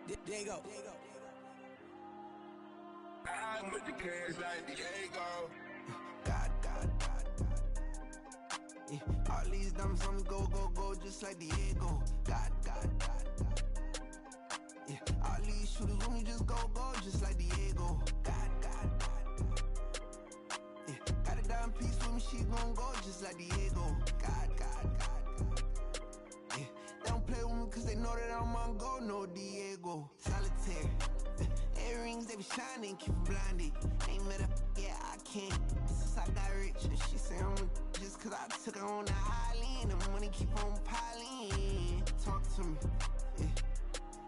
Diego. I'm with the cash like Diego. God. Yeah. All these diamonds on me go, just like Diego. God. Yeah. All these shooters with me just go, just like Diego. God. Yeah. Got a dime piece with me, she gon' go just like Diego. God. Yeah. They don't play with me cause they know that I'm on go, no Diego. Solitaire. Earrings, they be shining, keep them blinded. Ain't met up, yeah, I can't. Since I got rich, and she say I'm just cause I took her on the island. The money keep on piling. Talk to me, yeah.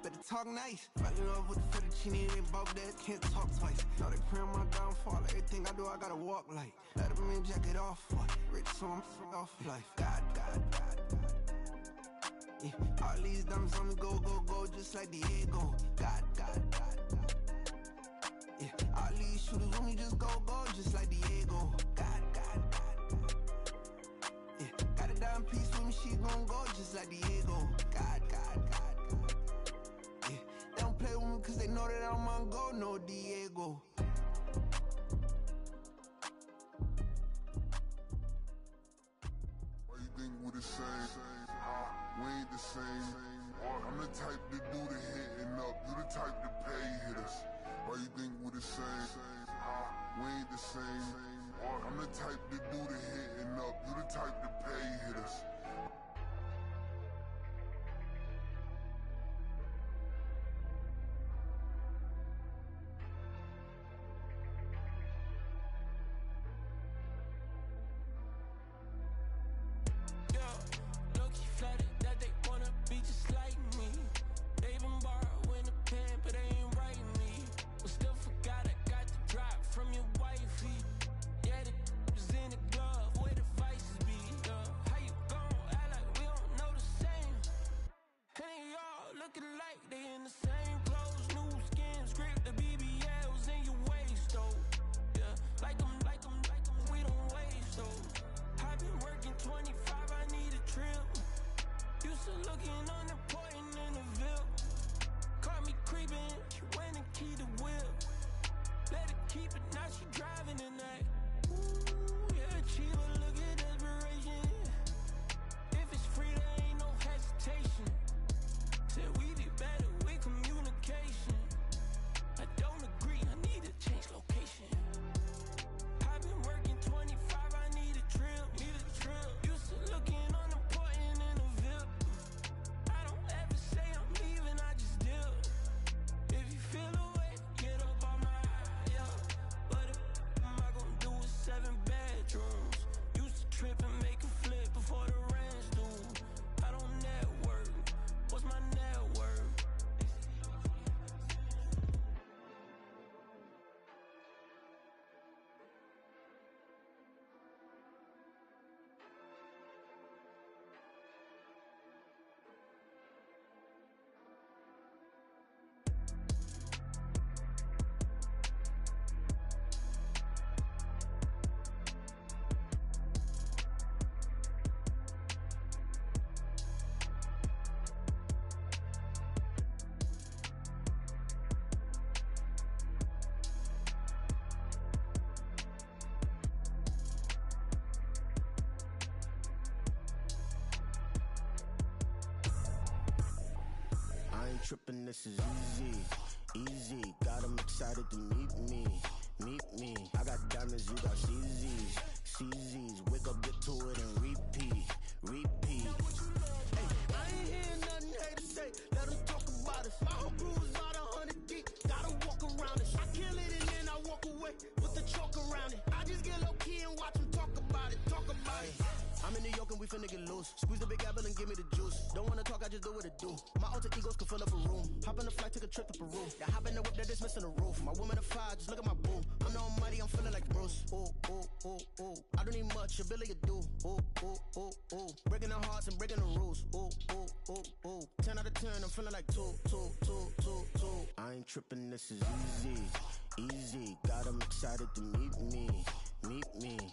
Better talk nice. Fucking up with the fettuccine, they both dead, can't talk twice. Know they pray on my downfall, everything I do, I gotta walk like. Let them in, jacket off, what? Rich, so I'm off life. God. Yeah. All these diamonds on me go, just like Diego. God. Yeah, all these shooters with me just go, just like Diego. God. Yeah, got a dime piece with me, she gon' go just like Diego. God. Yeah, they don't play with me cause they know that I'm on go, no Diego. Why you think we the same? We ain't the same. I'm the type to do the hitting up, you the type to pay hitters. Why you think we the same? We ain't the same. I'm the type to do the hitting up, you the type to pay hitters. Trippin', this is easy. Got 'em excited to meet me. I got diamonds, you got CZs. Wake up, get to it and repeat. Hey, I ain't hearing nothing haters say. Let 'em talk about us. My whole crew is about 100 deep. Gotta walk around it. I kill it and then I walk away with the chalk around it. I just get low key and watch 'em talk about it. I'm in New York and we finna get loose. Squeeze the big apple and give me the juice. Don't wanna talk, I just do what it do. My alter egos can fill up a room. Hop on a flight, take a trip to Peru. Yeah, hop in the whip that is missing the roof. My woman a fire, just look at my boo. I'm the almighty, I'm feeling like Bruce. Ooh. I don't need much, ability to do. Ooh. Breaking the hearts and breaking the rules. Ooh. 10 out of 10, I'm feeling like two. I ain't tripping, this is easy. Got 'em excited to meet me.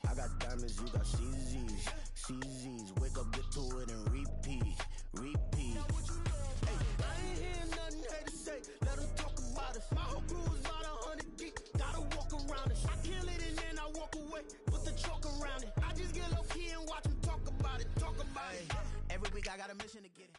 I got diamonds, you got CZs. Wake up, get to it and repeat. Hey, I ain't hearing nothing haters say. I got a mission to get it.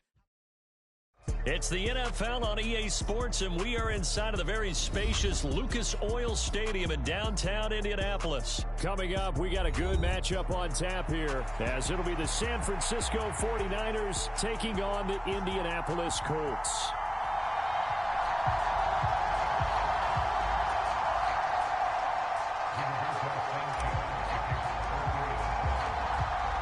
It's the NFL on EA Sports, and we are inside of the very spacious Lucas Oil Stadium in downtown Indianapolis. Coming up, we got a good matchup on tap here, as it'll be the San Francisco 49ers taking on the Indianapolis Colts.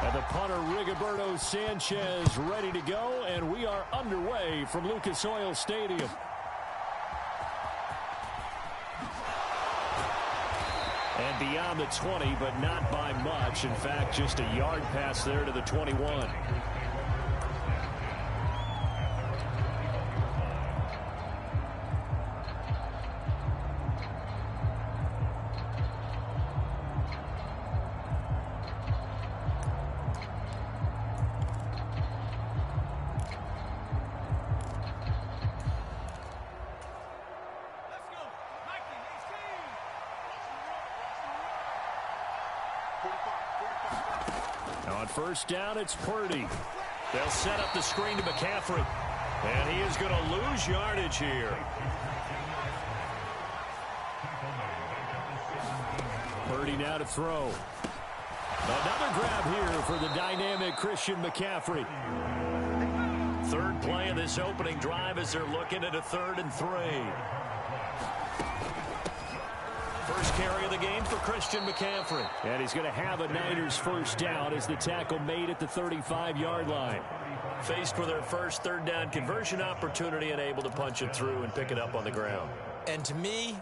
And the punter, Rigoberto Sanchez, ready to go, and we are underway from Lucas Oil Stadium. And beyond the 20, but not by much. In fact, just a yard pass there to the 21. On first down, it's Purdy. They'll set up the screen to McCaffrey. And he is going to lose yardage here. Purdy now to throw. Another grab here for the dynamic Christian McCaffrey. Third play of this opening drive as they're looking at a 3rd and 3. First carry of the game for Christian McCaffrey. And he's going to have a Niners first down as the tackle made at the 35-yard line. Faced with their first 3rd down conversion opportunity and able to punch it through and pick it up on the ground. And to me,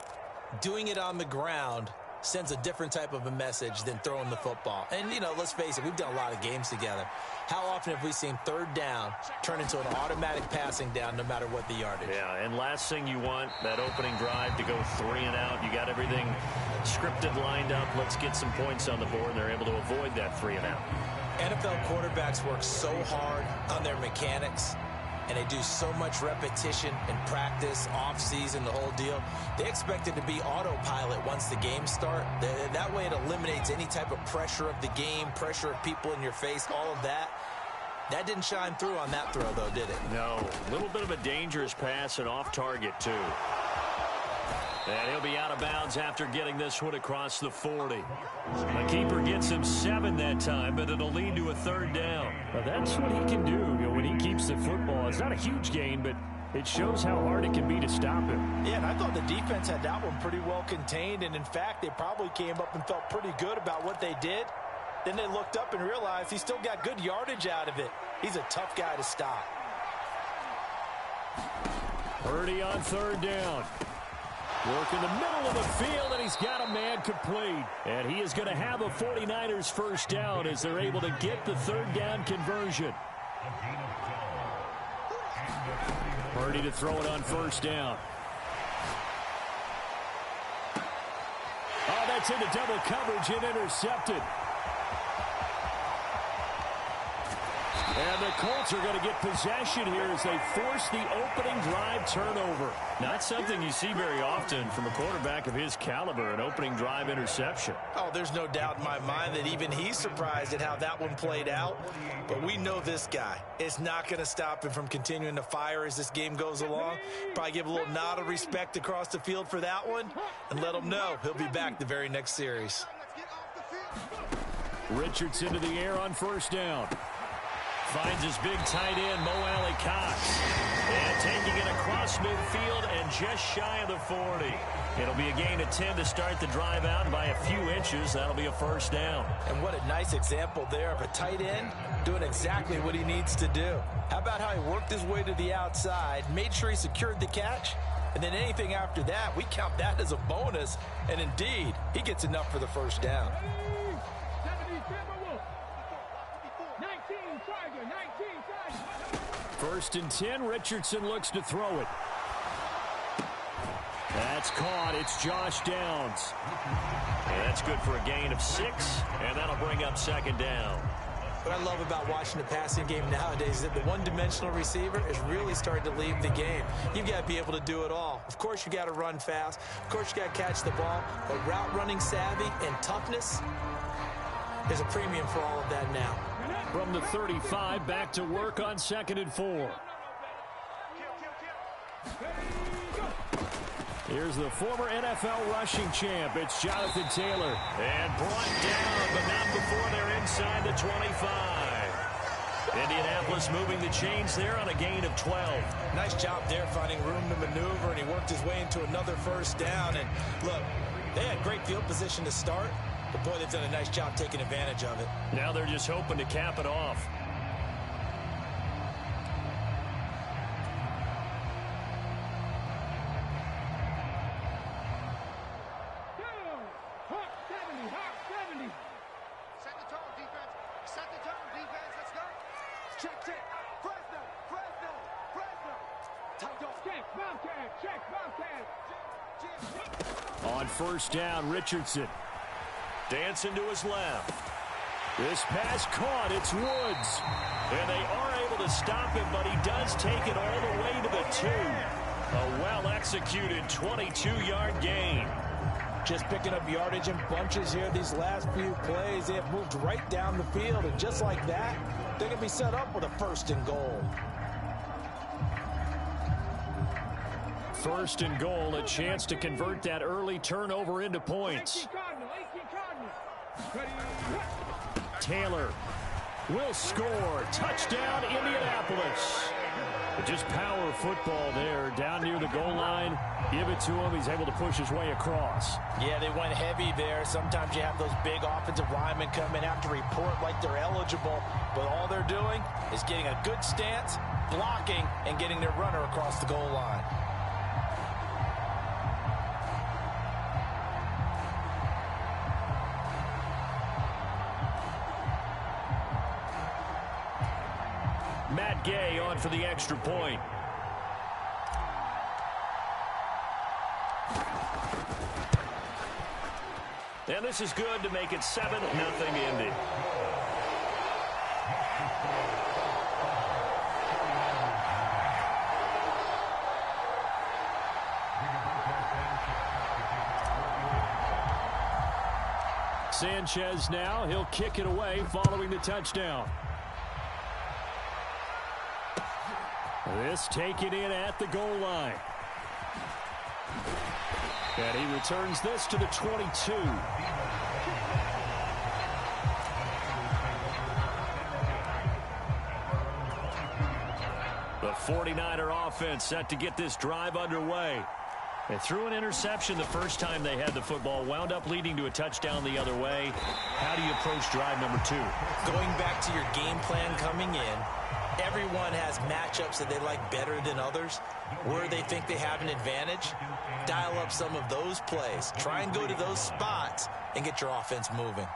doing it on the ground sends a different type of a message than throwing the football. And, you know, let's face it, we've done a lot of games together. How often have we seen 3rd down turn into an automatic passing down no matter what the yardage? Yeah, and last thing you want, that opening drive to go 3 and out. You got everything scripted, lined up. Let's get some points on the board, and they're able to avoid that 3 and out. NFL quarterbacks work so hard on their mechanics, and they do so much repetition and practice, off-season, the whole deal. They expect it to be autopilot once the games start. That way it eliminates any type of pressure of the game, pressure of people in your face, all of that. That didn't shine through on that throw, though, did it? No. A little bit of a dangerous pass and off target, too. And he'll be out of bounds after getting this one across the 40. The keeper gets him 7 that time, but it'll lead to a 3rd down. Well, that's what he can do, you know, when he keeps the football. It's not a huge gain, but it shows how hard it can be to stop him. Yeah, and I thought the defense had that one pretty well contained, and in fact, they probably came up and felt pretty good about what they did. Then they looked up and realized he still got good yardage out of it. He's a tough guy to stop. Purdy on 3rd down. Work in the middle of the field, and he's got a man complete. And he is going to have a 49ers first down as they're able to get the 3rd down conversion. Purdy to throw it on first down. Oh, that's into double coverage and intercepted. And the Colts are going to get possession here as they force the opening drive turnover. Not something you see very often from a quarterback of his caliber, an opening drive interception. Oh, there's no doubt in my mind that even he's surprised at how that one played out. But we know this guy is not going to stop him from continuing to fire as this game goes along. Probably give a little nod of respect across the field for that one and let him know he'll be back the very next series. Richardson to the air on first down. Finds his big tight end, Mo Alley-Cox. And taking it across midfield and just shy of the 40. It'll be a gain of 10 to start the drive out by a few inches. That'll be a first down. And what a nice example there of a tight end doing exactly what he needs to do. How about how he worked his way to the outside, made sure he secured the catch, and then anything after that, we count that as a bonus. And indeed, he gets enough for the first down. First and 10, Richardson looks to throw it. That's caught. It's Josh Downs. And that's good for a gain of 6, and that'll bring up 2nd down. What I love about watching the passing game nowadays is that the one-dimensional receiver is really starting to leave the game. You've got to be able to do it all. Of course, you got to run fast. Of course, you got to catch the ball. But route running savvy and toughness is a premium for all of that now. From the 35, back to work on 2nd and 4. Here's the former NFL rushing champ. It's Jonathan Taylor. And brought down, but not before they're inside the 25. Indianapolis moving the chains there on a gain of 12. Nice job there finding room to maneuver, and he worked his way into another first down. And look, they had great field position to start, but boy, they've done a nice job taking advantage of it. Now they're just hoping to cap it off. On first down, Richardson. Dancing to his left. This pass caught. It's Woods. And they are able to stop him, but he does take it all the way to the 2. A well-executed 22-yard gain. Just picking up yardage in bunches here these last few plays. They have moved right down the field, and just like that, they're going to be set up with a 1st and goal. 1st and goal, a chance to convert that early turnover into points. Taylor will score. Touchdown, Indianapolis. Just power football there down near the goal line. Give it to him. He's able to push his way across. Yeah, they went heavy there. Sometimes you have those big offensive linemen come in, have to report like they're eligible, but all they're doing is getting a good stance, blocking, and getting their runner across the goal line. Matt Gay on for the extra point. And this is good to make it 7-0 Indy. Sanchez now. He'll kick it away following the touchdown. This taken in at the goal line. And he returns this to the 22. The 49er offense set to get this drive underway. They threw an interception the first time they had the football, wound up leading to a touchdown the other way. How do you approach drive number 2? Going back to your game plan coming in, everyone has matchups that they like better than others. Where they think they have an advantage, dial up some of those plays. Try and go to those spots and get your offense moving.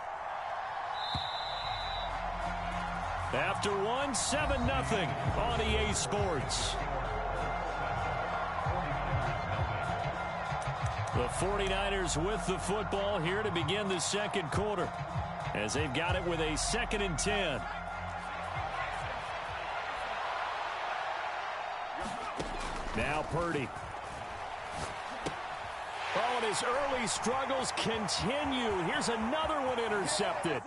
After one, 7-0 on EA Sports. The 49ers with the football here to begin the second quarter, as they've got it with a 2nd and 10. Now Purdy. Oh, and his early struggles continue. Here's another one intercepted.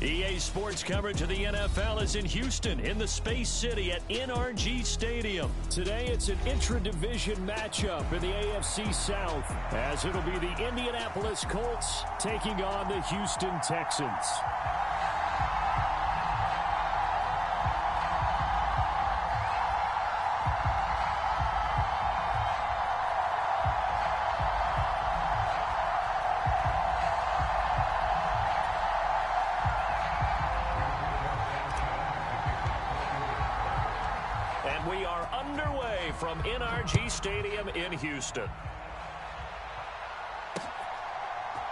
EA Sports coverage of the NFL is in Houston in the Space City at NRG Stadium. Today it's an intra-division matchup in the AFC South, as it'll be the Indianapolis Colts taking on the Houston Texans. We are underway from NRG Stadium in Houston.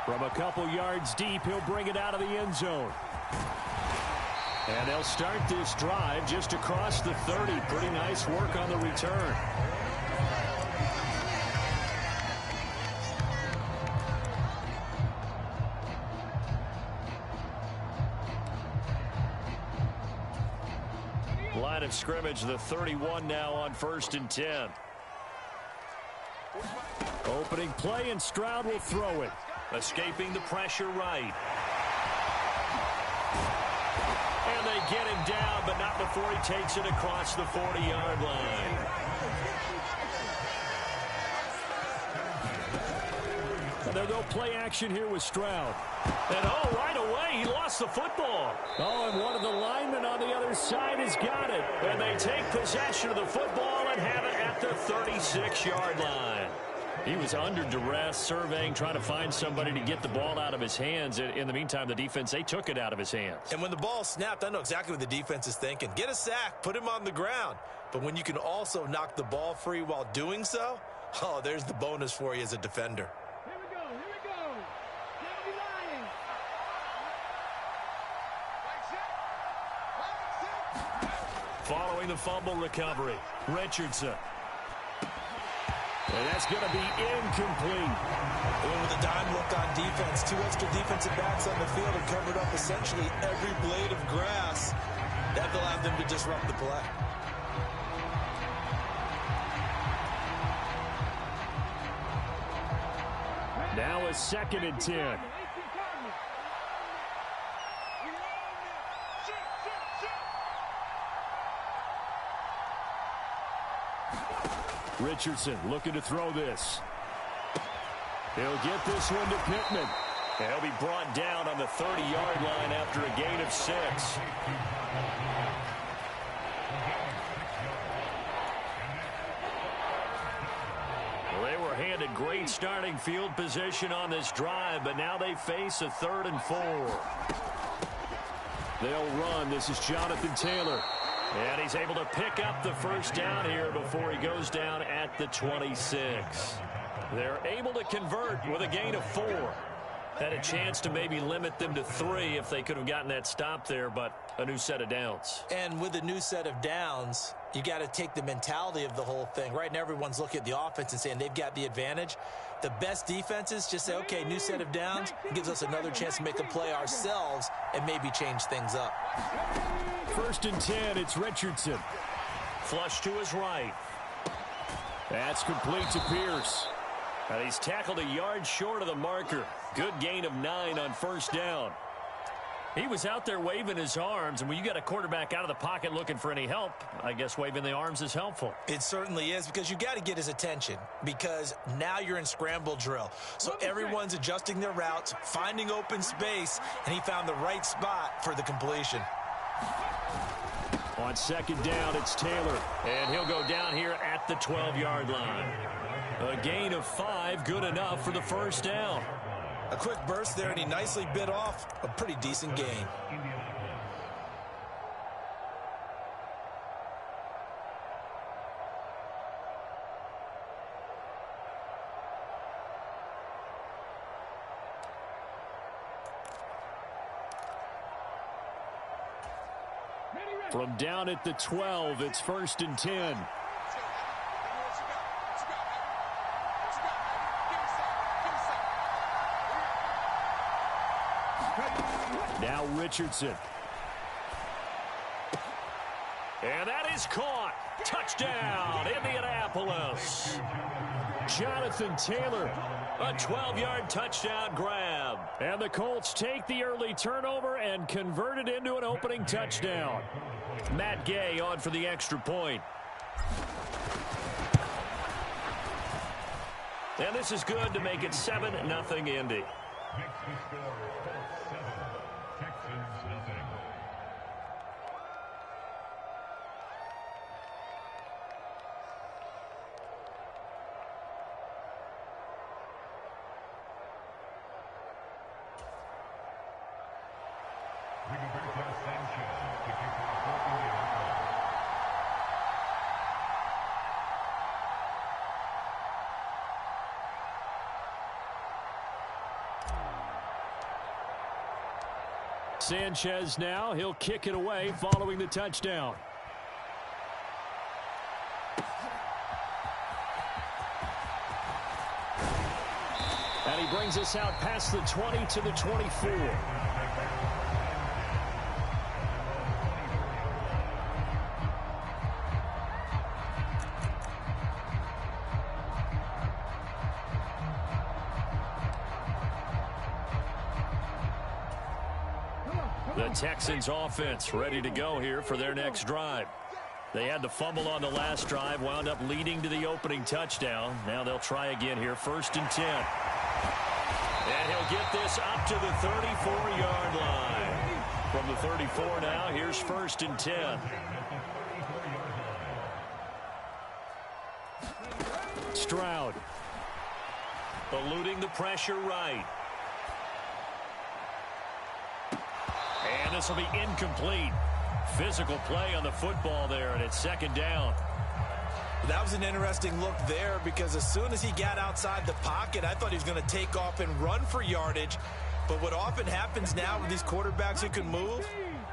From a couple yards deep, he'll bring it out of the end zone. And they'll start this drive just across the 30. Pretty nice work on the return. Line of scrimmage, the 31 now on 1st and 10. Opening play, and Stroud will throw it. Escaping the pressure right. And they get him down, but not before he takes it across the 40-yard line. And they'll go play action here with Stroud. And right away, he lost the football. And one of the linemen on the other side has got it. And they take possession of the football and have it at the 36-yard line. He was under duress, surveying, trying to find somebody to get the ball out of his hands. In the meantime, the defense, they took it out of his hands. And when the ball snapped, I know exactly what the defense is thinking. Get a sack, put him on the ground. But when you can also knock the ball free while doing so, there's the bonus for you as a defender. Following the fumble recovery, Richardson. And that's going to be incomplete. With a dime look on defense, 2 extra defensive backs on the field and covered up essentially every blade of grass. That allowed them to disrupt the play. Now a 2nd and 10. Richardson looking to throw this. He'll get this one to Pittman. And he'll be brought down on the 30-yard line after a gain of 6. Well, they were handed great starting field position on this drive, but now they face a 3rd and 4. They'll run. This is Jonathan Taylor. And he's able to pick up the first down here before he goes down at the 26. They're able to convert with a gain of 4. Had a chance to maybe limit them to 3 if they could have gotten that stop there, but a new set of downs. And with a new set of downs, you got to take the mentality of the whole thing. Right now, everyone's looking at the offense and saying they've got the advantage. The best defenses just say, okay, new set of downs. It gives us another chance to make a play ourselves and maybe change things up. 1st and 10, it's Richardson. Flush to his right. That's complete to Pierce. And he's tackled a yard short of the marker. Good gain of 9 on 1st down. He was out there waving his arms, and when you got a quarterback out of the pocket looking for any help, I guess waving the arms is helpful. It certainly is, because you got to get his attention, because now you're in scramble drill. So everyone's adjusting their routes, finding open space, and he found the right spot for the completion. On 2nd down, it's Taylor. And he'll go down here at the 12-yard line. A gain of 5, good enough for the 1st down. A quick burst there, and he nicely bit off a pretty decent gain. From down at the 12, it's 1st and 10. Now Richardson. And that is caught. Touchdown, Indianapolis. Jonathan Taylor, a 12-yard touchdown grab. And the Colts take the early turnover and convert it into an opening touchdown. Matt Gay on for the extra point. And this is good to make it 7-0 Indy. Sanchez now, he'll kick it away following the touchdown. And he brings us out past the 20 to the 24. The Texans offense ready to go here for their next drive. They had the fumble on the last drive, wound up leading to the opening touchdown. Now they'll try again here, 1st and 10. And he'll get this up to the 34-yard line. From the 34 now, here's 1st and 10. Stroud. Eluding the pressure right. And this will be incomplete. Physical play on the football there, and it's 2nd down. That was an interesting look there because as soon as he got outside the pocket, I thought he was going to take off and run for yardage. But what often happens now with these quarterbacks who can move,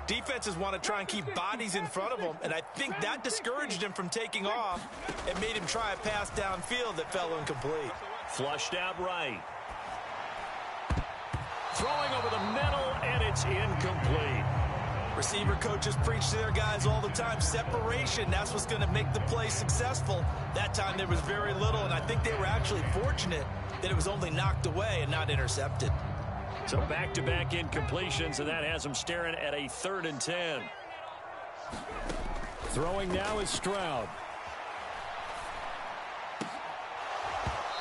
defenses want to try and keep bodies in front of them, and I think that discouraged him from taking off and made him try a pass downfield that fell incomplete. Flushed out right. Throwing over the middle, and it's incomplete. Receiver coaches preach to their guys all the time. Separation, that's what's going to make the play successful. That time there was very little, and I think they were actually fortunate that it was only knocked away and not intercepted. So back-to-back incompletions, and that has them staring at a 3rd and 10. Throwing now is Stroud.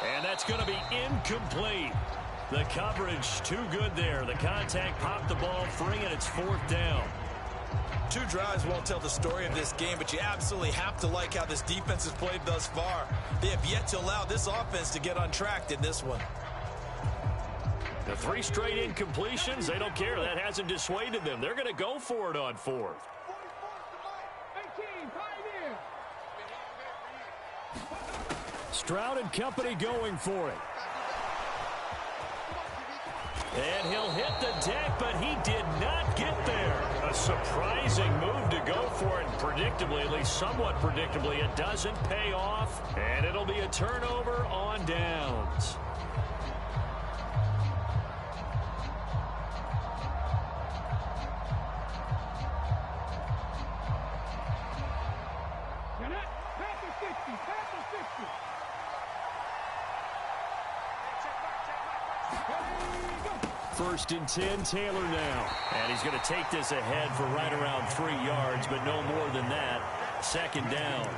And that's going to be incomplete. The coverage too good there. The contact popped the ball free, and it's 4th down. 2 drives won't tell the story of this game, but you absolutely have to like how this defense has played thus far. They have yet to allow this offense to get untracked in this one. The 3 straight incompletions, they don't care. That hasn't dissuaded them. They're going to go for it on 4th. Stroud and company going for it. And he'll hit the deck, but he did not get there. A surprising move to go for it. Predictably, at least somewhat predictably, it doesn't pay off. And it'll be a turnover on downs. First and 10, Taylor now. And he's going to take this ahead for right around 3 yards, but no more than that. 2nd down.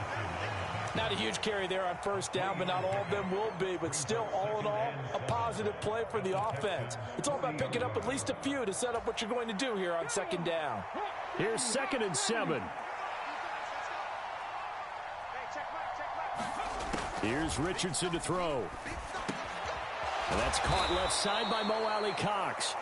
Not a huge carry there on 1st down, but not all of them will be. But still, all in all, a positive play for the offense. It's all about picking up at least a few to set up what you're going to do here on 2nd down. Here's 2nd and 7. Here's Richardson to throw. And that's caught left side by Mo Alley-Cox.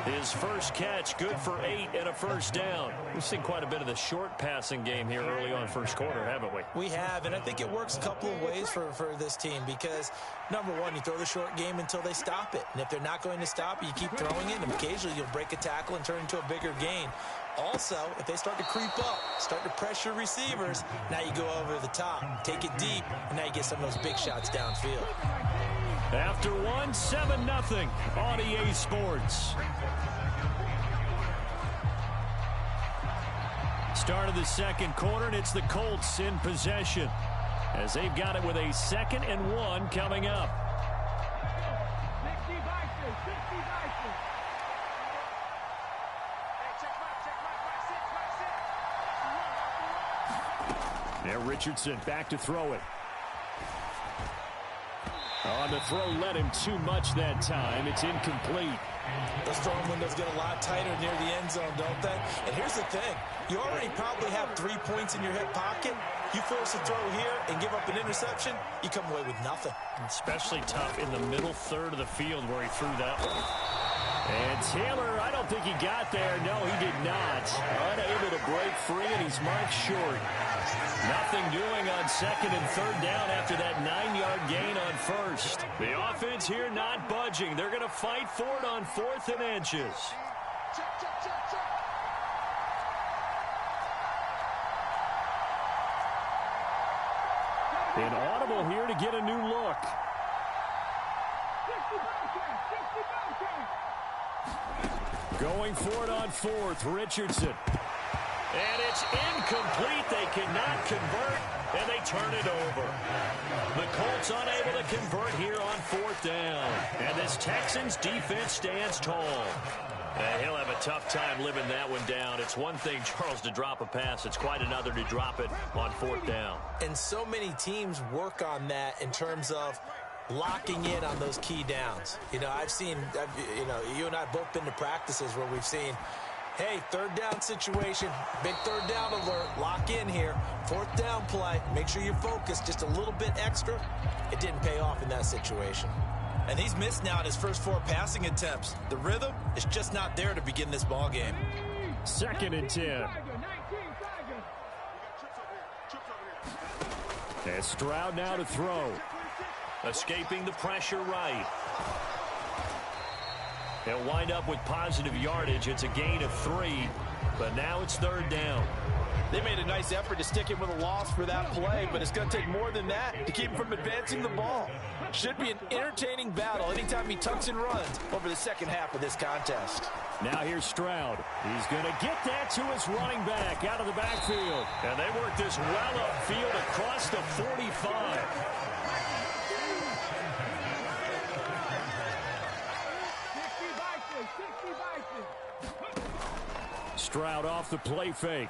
His first catch, good for 8 and a 1st down. We've seen quite a bit of the short passing game here early on 1st quarter, haven't we? We have, and I think it works a couple of ways for this team because, number one, you throw the short game until they stop it. And if they're not going to stop it, you keep throwing it, and occasionally you'll break a tackle and turn into a bigger gain. Also, if they start to creep up, start to pressure receivers, now you go over the top, take it deep, and now you get some of those big shots downfield. After 1, 7-0 on EA Sports. start of the second quarter, and it's the Colts in possession as they've got it with a 2nd and 1 coming up. Now Richardson back to throw it. On the throw, led him too much that time. It's incomplete. Those throwing windows get a lot tighter near the end zone, don't they? And here's the thing. You already probably have 3 points in your hip pocket. You force a throw here and give up an interception, you come away with nothing. Especially tough in the middle third of the field where he threw that one. And Taylor, I don't think he got there. No, he did not. Unable to break free, and he's marked short. Nothing doing on 2nd and 3rd down after that 9-yard gain on 1st. The offense here not budging. They're going to fight for it on 4th and inches. An audible here to get a new look. Going for it on 4th, Richardson. And it's incomplete. They cannot convert, and they turn it over. The Colts unable to convert here on 4th down. And this Texans defense stands tall. And he'll have a tough time living that one down. It's one thing, Charles, to drop a pass. It's quite another to drop it on 4th down. And so many teams work on that in terms of locking in on those key downs. You know, you and I both been to practices where we've seen, hey, 3rd down situation, big 3rd down alert, lock in here, 4th down play, make sure you're focused just a little bit extra. It didn't pay off in that situation. And he's missed now in his first 4 passing attempts. The rhythm is just not there to begin this ball game. 2nd and 10. And Stroud now to throw. Escaping the pressure right. They'll wind up with positive yardage. It's a gain of 3, but now it's 3rd down. They made a nice effort to stick him with a loss for that play, but it's going to take more than that to keep him from advancing the ball. Should be an entertaining battle anytime he tucks and runs over the second half of this contest. Now here's Stroud. He's going to get that to his running back out of the backfield. And they work this well upfield across the 45. Stroud off the play fake.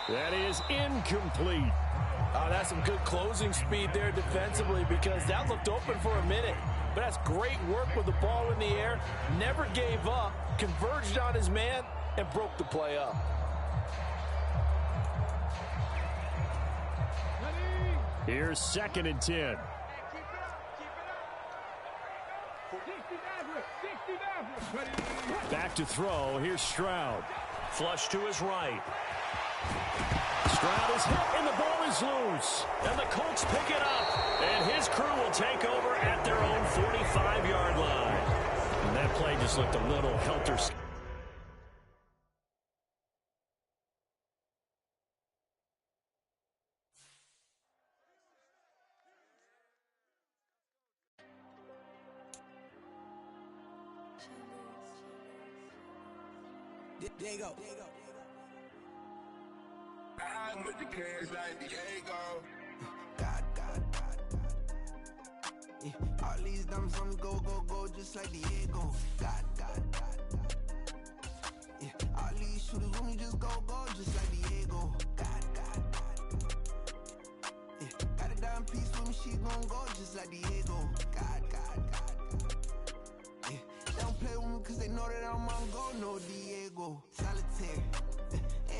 That is incomplete. Oh, that's some good closing speed there defensively because that looked open for a minute. But that's great work with the ball in the air. Never gave up, converged on his man, and broke the play up. Here's 2nd and 10. Back to throw. Here's Stroud. Flush to his right. Stroud is hit, and the ball is loose. And the Colts pick it up. And his crew will take over at their own 45-yard line. And that play just looked a little helter-skelter. There you go. I'm with the cash like Diego. God. Yeah, all these dumps on me go, just like Diego. God. Yeah, all these shooters on me just go, just like Diego. God. Yeah, got a dime piece with me, she gon' go just like Diego. God. Yeah, they don't play with me cause they know that I'm on go, no Diego. Solitaire.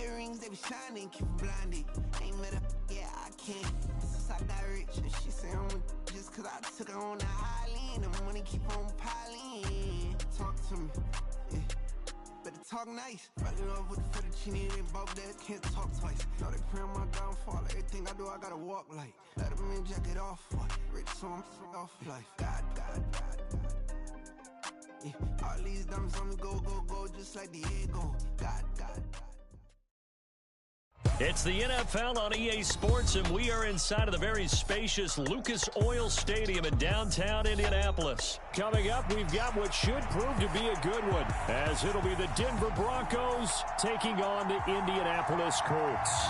Earrings, they be shining, keep blinded. Ain't met up, yeah, I can't. Since I got rich, and she say I'm just cause I took her on the island. The money keep on piling. Talk to me, yeah. Better talk nice. Falling off with the fettuccine, they both that can't talk twice. Now they pray on my downfall. Everything I do, I gotta walk like. Let them in, jacket off. Rich, so I'm off life. God. Yeah, all these diamonds on me go, just like Diego. God. It's the NFL on EA Sports, and we are inside of the very spacious Lucas Oil Stadium in downtown Indianapolis. Coming up, we've got what should prove to be a good one, as it'll be the Denver Broncos taking on the Indianapolis Colts.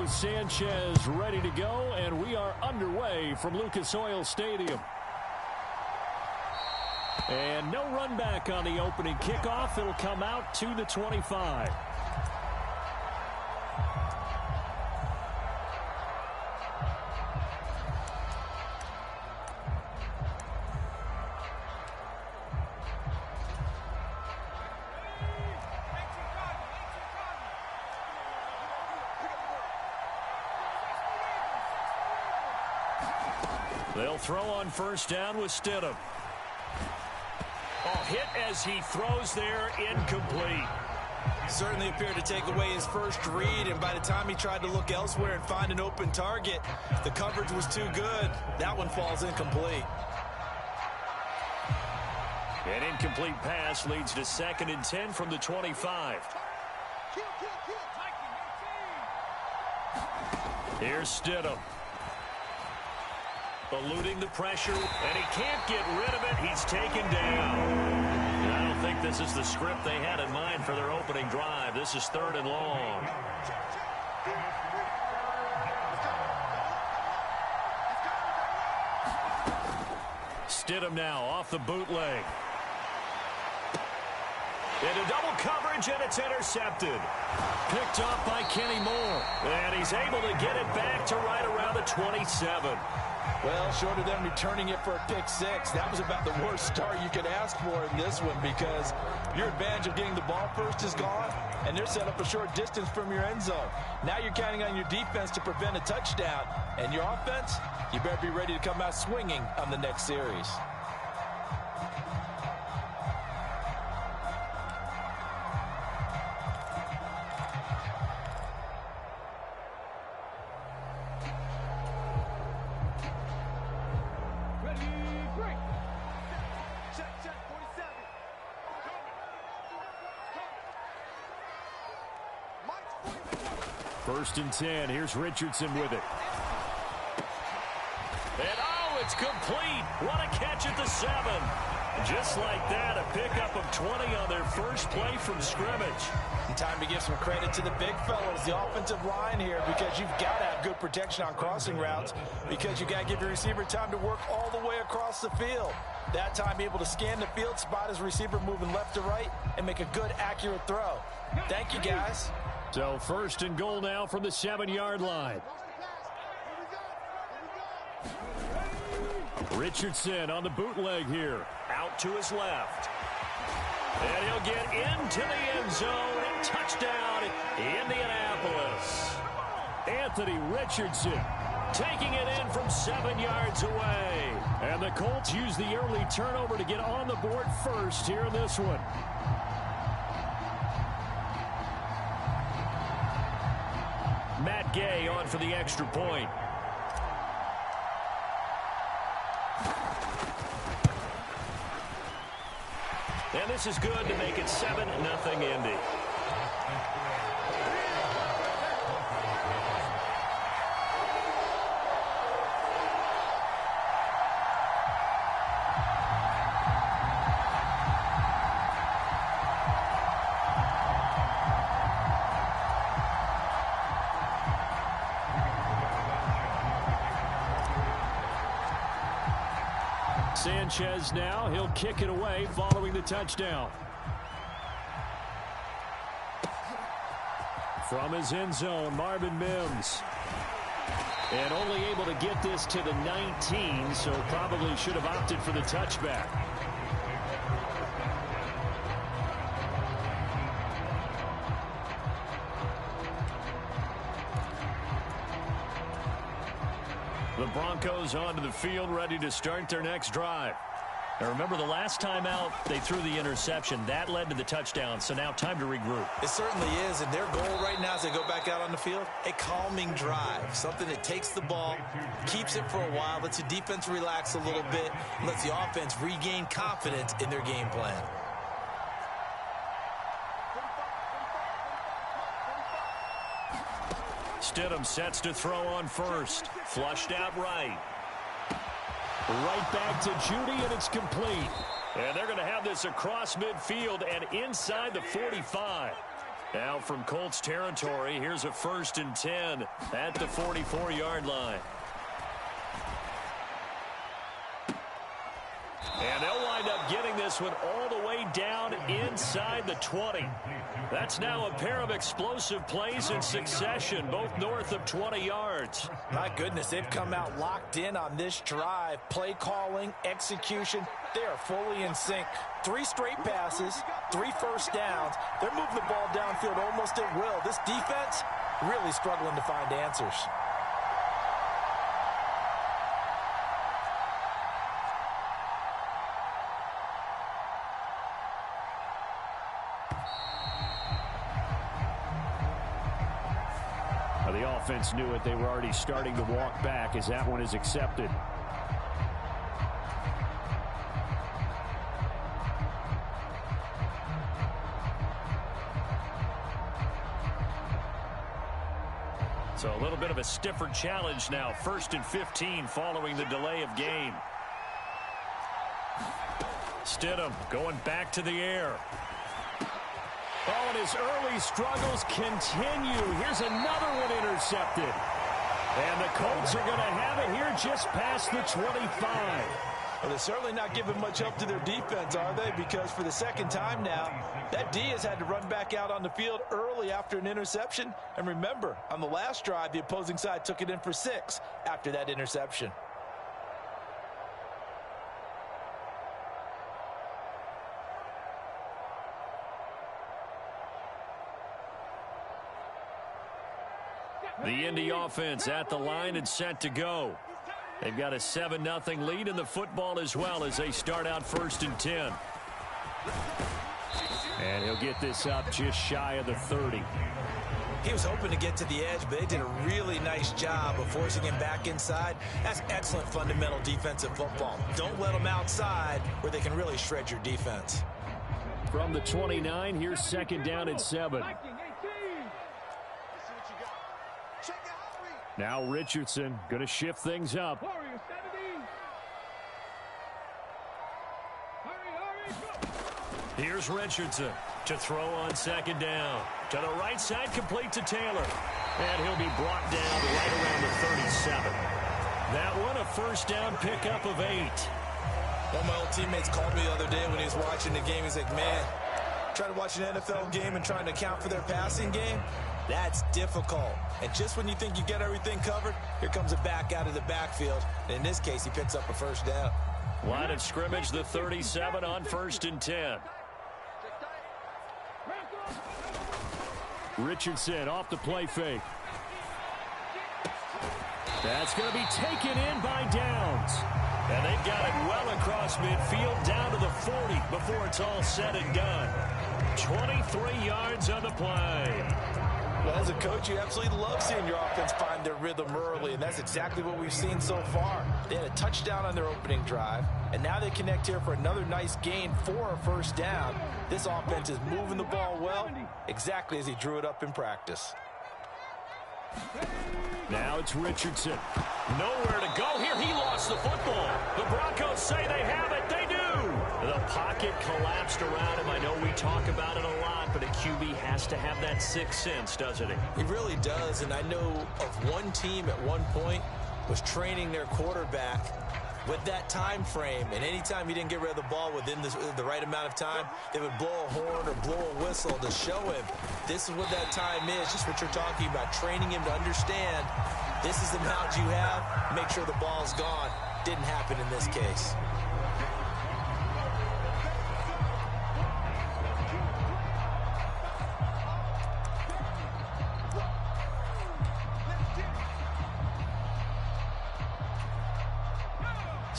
Sanchez ready to go, and we are underway from Lucas Oil Stadium. And no run back on the opening kickoff. It'll come out to the 25. They'll throw on first down with Stidham. Oh, hit as he throws there, incomplete. Certainly appeared to take away his first read, and by the time he tried to look elsewhere and find an open target, the coverage was too good. That one falls incomplete. An incomplete pass leads to 2nd and 10 from the 25. Here's Stidham. Eluding the pressure, and he can't get rid of it. He's taken down. And I don't think this is the script they had in mind for their opening drive. This is 3rd and long. Stidham now off the bootleg. Into double coverage, and it's intercepted. Picked off by Kenny Moore. And he's able to get it back to right around the 27. Well, short of them returning it for a pick six, that was about the worst start you could ask for in this one, because your advantage of getting the ball first is gone, and they're set up a short distance from your end zone. Now you're counting on your defense to prevent a touchdown, and your offense, you better be ready to come out swinging on the next series. First and 10. Here's Richardson with it. And oh, it's complete. What a catch at the 7. Just like that, a pickup of 20 on their first play from scrimmage. And time to give some credit to the big fellas, the offensive line here, because you've got to have good protection on crossing routes, because you got to give your receiver time to work all the way across the field. That time able to scan the field, spot his receiver moving left to right, and make a good, accurate throw. Thank you, guys. So 1st and goal now from the 7-yard line. Richardson on the bootleg here. Out to his left. And he'll get into the end zone. And touchdown, Indianapolis. Anthony Richardson taking it in from 7 yards away. And the Colts use the early turnover to get on the board first here in this one. Matt Gay on for the extra point. And this is good to make it 7-0 Indy. Sanchez now, he'll kick it away following the touchdown. From his end zone, Marvin Mims. And only able to get this to the 19, so probably should have opted for the touchback. The Broncos onto the field, ready to start their next drive. Now remember, the last time out, they threw the interception. That led to the touchdown, so now time to regroup. It certainly is, and their goal right now as they go back out on the field, a calming drive, something that takes the ball, keeps it for a while, lets the defense relax a little bit, and lets the offense regain confidence in their game plan. Stidham sets to throw on first. Flushed out right. Right back to Judy, and it's complete. And they're going to have this across midfield and inside the 45. Now from Colts territory, here's a 1st and 10 at the 44-yard line. And they'll wind up getting this one all the way down inside the 20. That's now a pair of explosive plays in succession, both north of 20 yards. My goodness, they've come out locked in on this drive. Play calling, execution, they are fully in sync. 3 straight passes, 3 first downs. They're moving the ball downfield almost at will. This defense really struggling to find answers. The offense knew it. They were already starting to walk back as that one is accepted. So a little bit of a stiffer challenge now. 1st and 15 following the delay of game. Stidham going back to the air. Oh, and his early struggles continue. Here's another one intercepted. And the Colts are going to have it here just past the 25. Well, they're certainly not giving much help to their defense, are they? Because for the second time now, that D has had to run back out on the field early after an interception. And remember, on the last drive, the opposing side took it in for 6 after that interception. The Indy offense at the line and set to go. They've got a 7-0 lead in the football as well as they start out 1st and 10. And he'll get this up just shy of the 30. He was hoping to get to the edge, but they did a really nice job of forcing him back inside. That's excellent fundamental defensive football. Don't let them outside where they can really shred your defense. From the 29, here's 2nd down and 7. Now Richardson going to shift things up. Here's Richardson to throw on 2nd down. To the right side, complete to Taylor. And he'll be brought down right around the 37. That one a 1st down pickup of 8. One of my old teammates called me the other day when he was watching the game. He's like, man, trying to watch an NFL game and trying to account for their passing game, that's difficult. And just when you think you get everything covered, here comes a back out of the backfield. And in this case, he picks up a 1st down. Line of scrimmage, the 37 on 1st and 10. Richardson off the play fake. That's going to be taken in by Downs. And they've got it well across midfield down to the 40 before it's all said and done. 23 yards on the play. Well, as a coach, you absolutely love seeing your offense find their rhythm early, and that's exactly what we've seen so far. They had a touchdown on their opening drive, and now they connect here for another nice gain for a 1st down. This offense is moving the ball well, exactly as he drew it up in practice. Now it's Richardson. Nowhere to go here. He lost the football. The Broncos say they have it. They do. The pocket collapsed around him. I know we talk about it a lot, but a QB has to have that 6th sense, doesn't he? He really does, and I know of one team at one point was training their quarterback with that time frame, and anytime he didn't get rid of the ball within the right amount of time, they would blow a horn or blow a whistle to show him this is what that time is, just what you're talking about, training him to understand this is the amount you have, make sure the ball's gone. Didn't happen in this case.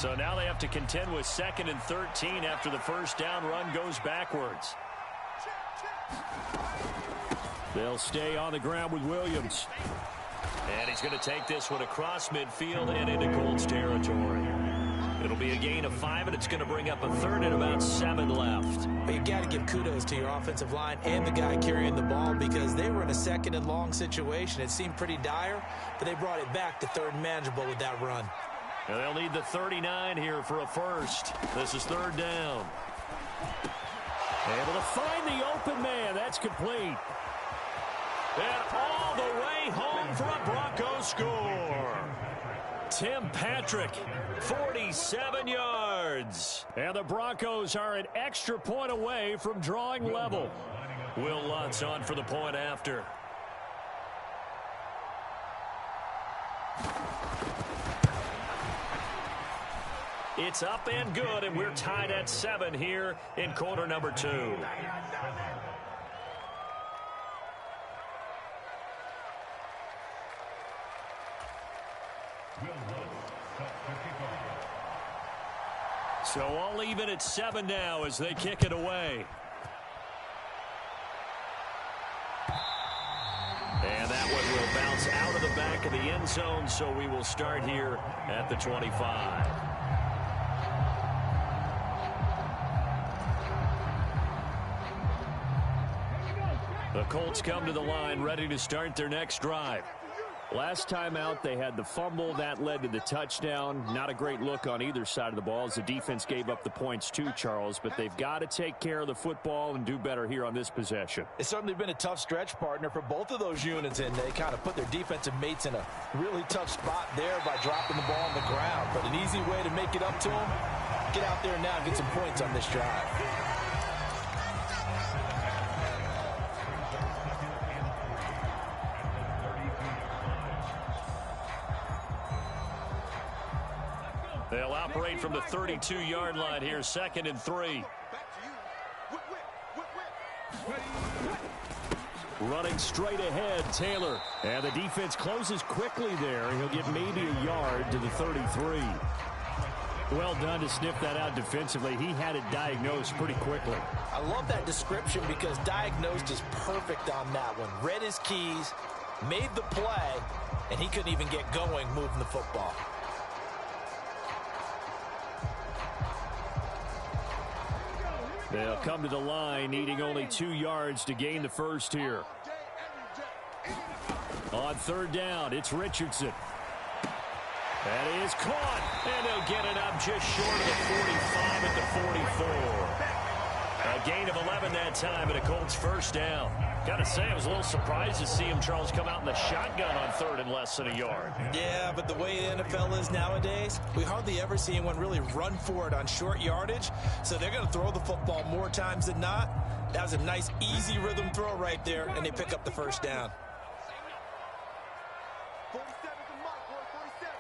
So now they have to contend with 2nd and 13 after the first down run goes backwards. They'll stay on the ground with Williams. And he's going to take this one across midfield and into Colts territory. It'll be a gain of 5, and it's going to bring up a 3rd and about 7 left. But you got to give kudos to your offensive line and the guy carrying the ball because they were in a 2nd and long situation. It seemed pretty dire, but they brought it back to 3rd and manageable with that run. And they'll need the 39 here for a first. This is 3rd down. Able to find the open man. That's complete. And all the way home for a Broncos score. Tim Patrick, 47 yards. And the Broncos are an extra point away from drawing level. Will Lutz on for the point after. It's up and good, and we're tied at 7 here in quarter number 2. So all even at 7 now as they kick it away. And that one will bounce out of the back of the end zone, so we will start here at the 25. The Colts come to the line ready to start their next drive. Last time out, they had the fumble. That led to the touchdown. Not a great look on either side of the ball as the defense gave up the points too, Charles. But they've got to take care of the football and do better here on this possession. It's certainly been a tough stretch, partner, for both of those units, and they kind of put their defensive mates in a really tough spot there by dropping the ball on the ground. But an easy way to make it up to them, get out there now and get some points on this drive. They'll operate from the 32-yard line here, 2nd and 3. Running straight ahead, Taylor. And the defense closes quickly there. He'll get maybe a yard to the 33. Well done to sniff that out defensively. He had it diagnosed pretty quickly. I love that description because diagnosed is perfect on that one. Read his keys, made the play, and he couldn't even get going moving the football. They'll come to the line needing only 2 yards to gain the first here. On 3rd down, it's Richardson. That is caught, and they'll get it up just short of the 45 at the 44. A gain of 11 that time, and a Colts first down. Got to say, I was a little surprised to see him, Charles, come out in the shotgun on 3rd and less than a yard. Yeah, but the way the NFL is nowadays, we hardly ever see anyone really run for it on short yardage. So they're going to throw the football more times than not. That was a nice, easy rhythm throw right there, and they pick up the first down. 47 to Mark, boy, 47.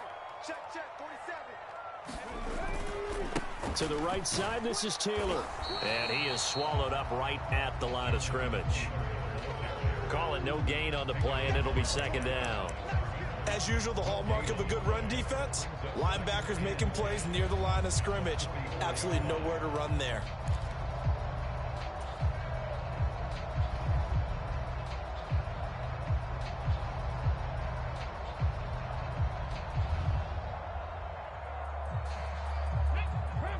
Check, 47. To the right side, this is Taylor. And he is swallowed up right at the line of scrimmage. Call it no gain on the play, and it'll be 2nd down. As usual, the hallmark of a good run defense, linebackers making plays near the line of scrimmage. Absolutely nowhere to run there.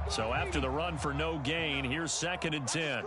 So after the run for no gain, here's 2nd and 10.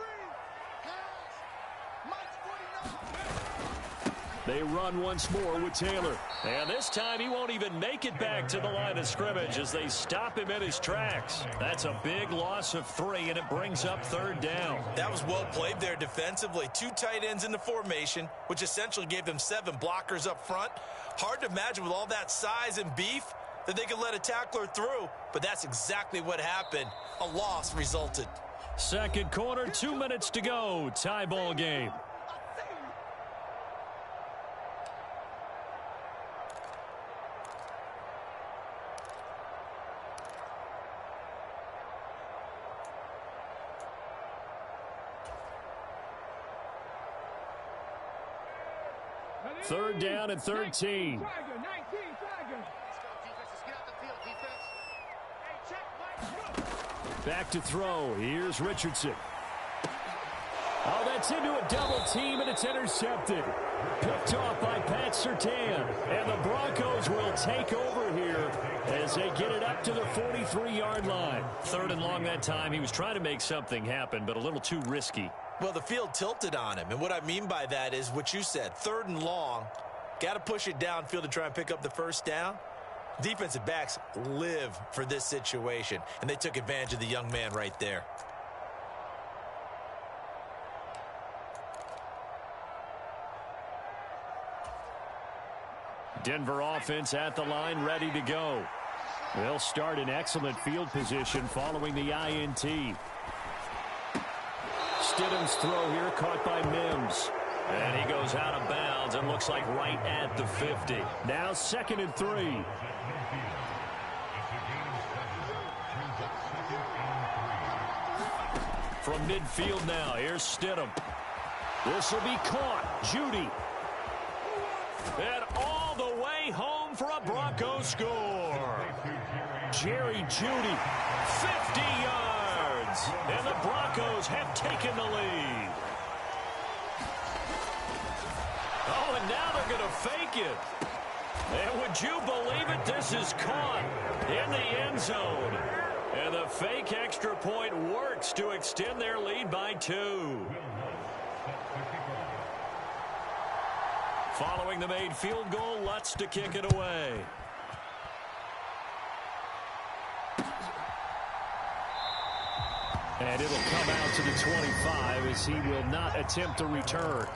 They run once more with Taylor. And this time he won't even make it back to the line of scrimmage as they stop him in his tracks. That's a big loss of 3, and it brings up 3rd down. That was well played there defensively. 2 tight ends in the formation, which essentially gave them 7 blockers up front. Hard to imagine with all that size and beef that they could let a tackler through, but that's exactly what happened. A loss resulted. Second quarter, 2 minutes to go. Tie ball game. Third down and 13. Back to throw. Here's Richardson. Oh, that's into a double team, and it's intercepted. Picked off by Pat Surtain. And the Broncos will take over here as they get it up to the 43-yard line. 3rd and long that time. He was trying to make something happen, but a little too risky. Well, the field tilted on him, and what I mean by that is what you said. 3rd and long, got to push it downfield to try and pick up the first down. Defensive backs live for this situation, and they took advantage of the young man right there. Denver offense at the line, ready to go. They'll start in excellent field position following the INT. Stidham's throw here caught by Mims. And he goes out of bounds and looks like right at the 50. Now 2nd and 3. From midfield now, here's Stidham. This will be caught. Judy. And all the way home for a Bronco score. Jerry Judy. 50 yards. And the Broncos have taken the lead. Oh, and now they're going to fake it. And would you believe it? This is caught in the end zone. And the fake extra point works to extend their lead by 2. Following the made field goal, Lutz to kick it away. And it'll come out to the 25 as he will not attempt to return.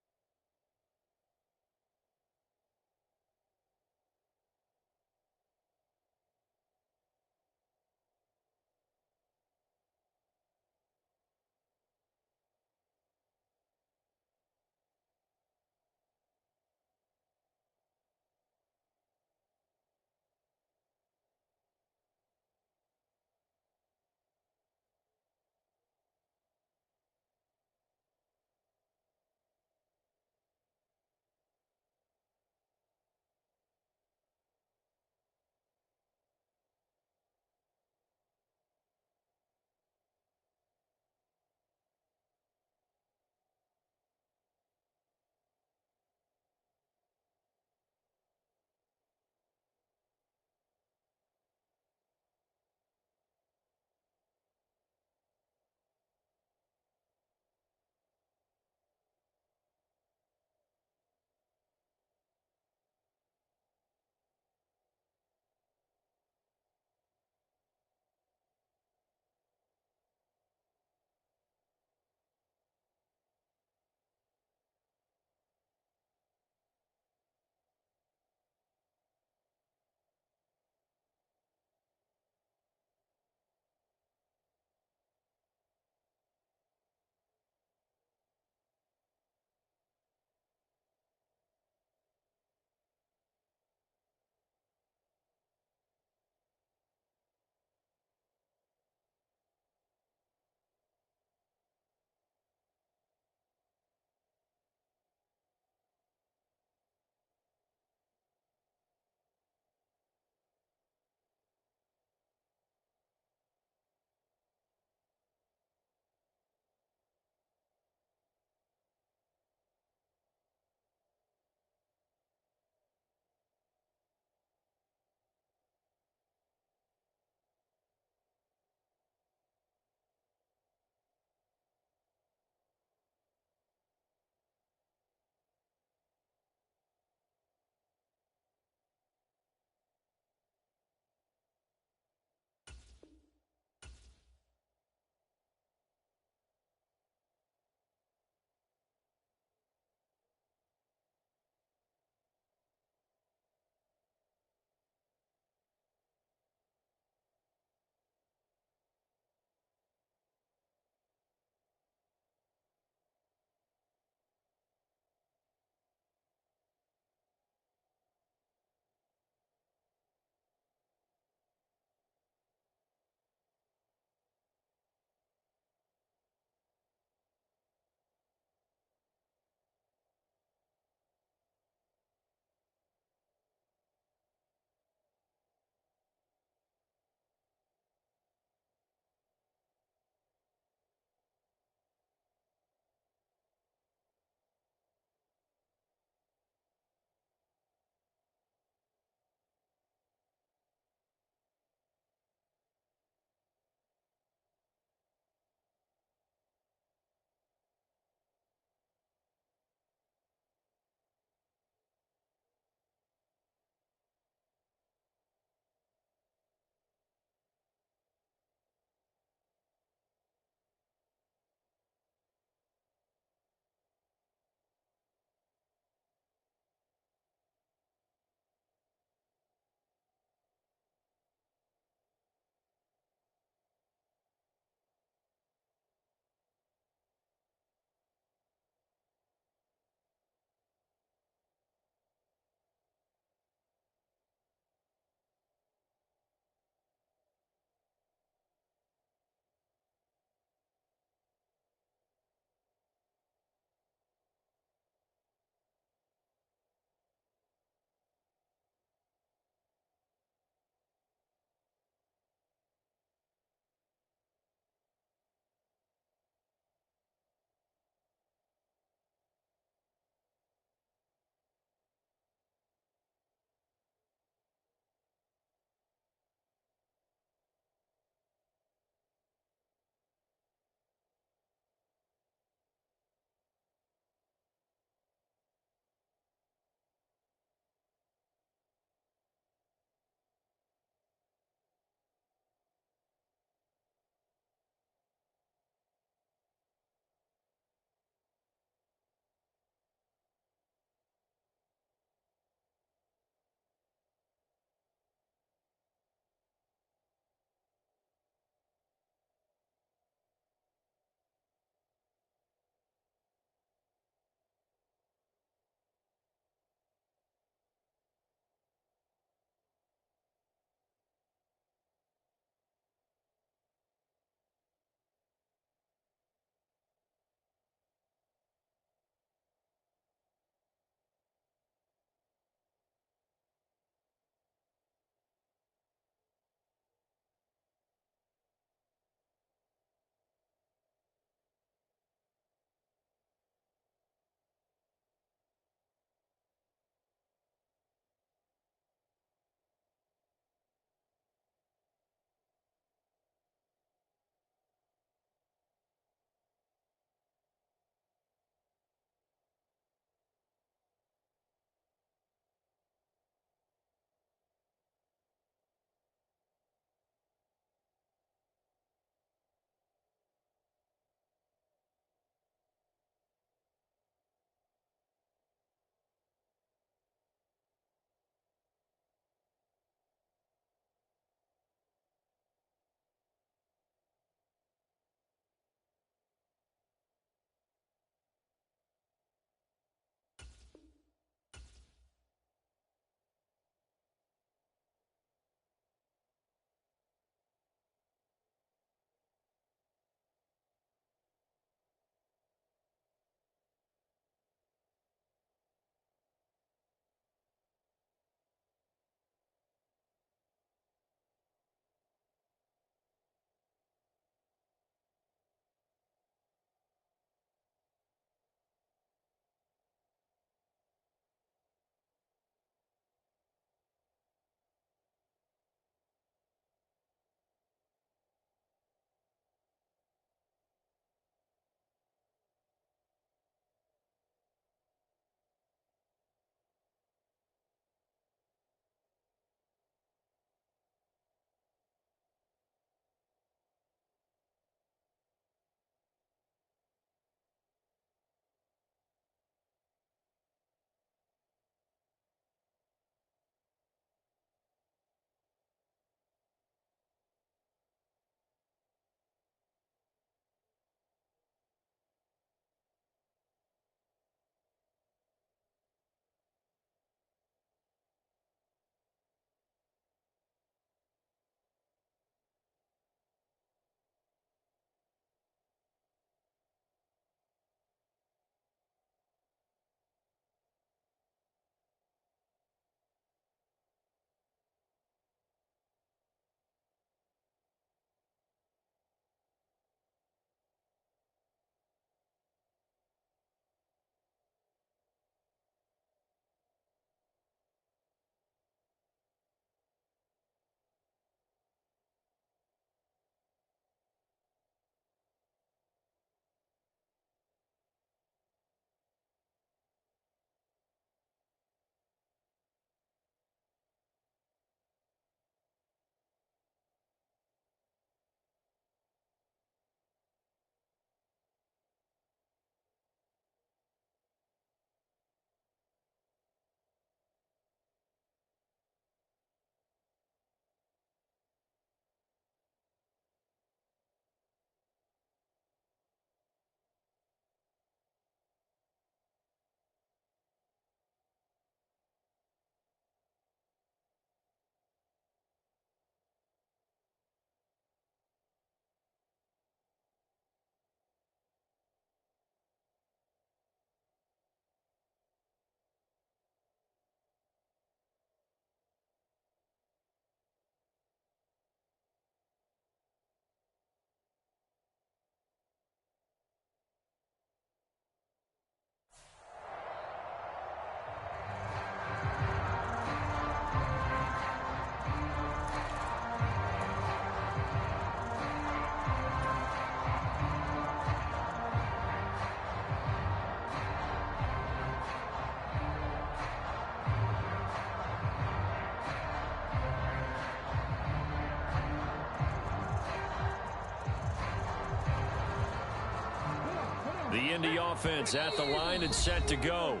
The Indy offense at the line and set to go.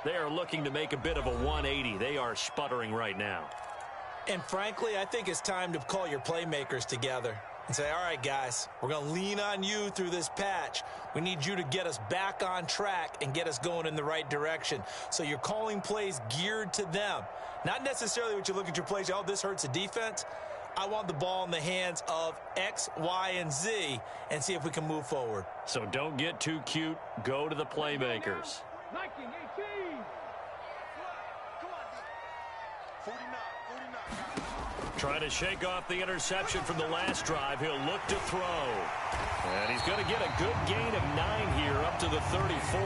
They are looking to make a bit of a 180. They are sputtering right now. And frankly, I think it's time to call your playmakers together and say, all right, guys, we're going to lean on you through this patch. We need you to get us back on track and get us going in the right direction. So you're calling plays geared to them. Not necessarily what you look at your plays, oh, this hurts the defense. I want the ball in the hands of X, Y, and Z and see if we can move forward. So don't get too cute. Go to the playmakers. 19, 18. Trying to shake off the interception from the last drive. He'll look to throw. And he's going to get a good gain of 9 here up to the 34.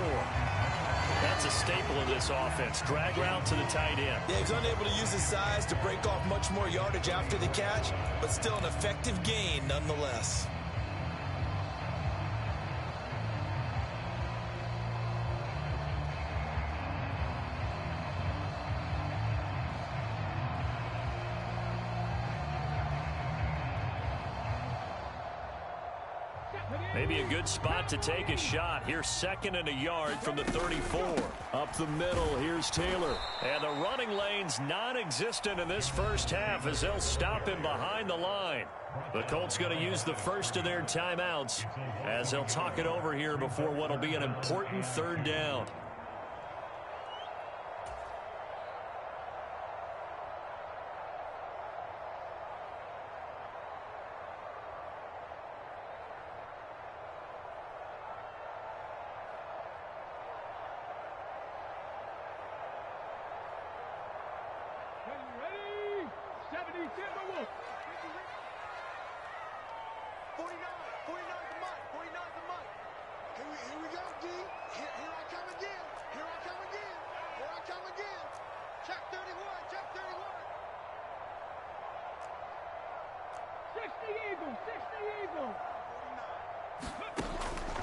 That's a staple of this offense. Drag route to the tight end. Yeah, he's unable to use his size to break off much more yardage after the catch, but still an effective gain nonetheless. Maybe a good spot to take a shot. Here's 2nd and a yard from the 34. Up the middle, here's Taylor. And the running lane's non-existent in this first half as they'll stop him behind the line. The Colts going to use the first of their timeouts as they'll talk it over here before what will be an important 3rd down.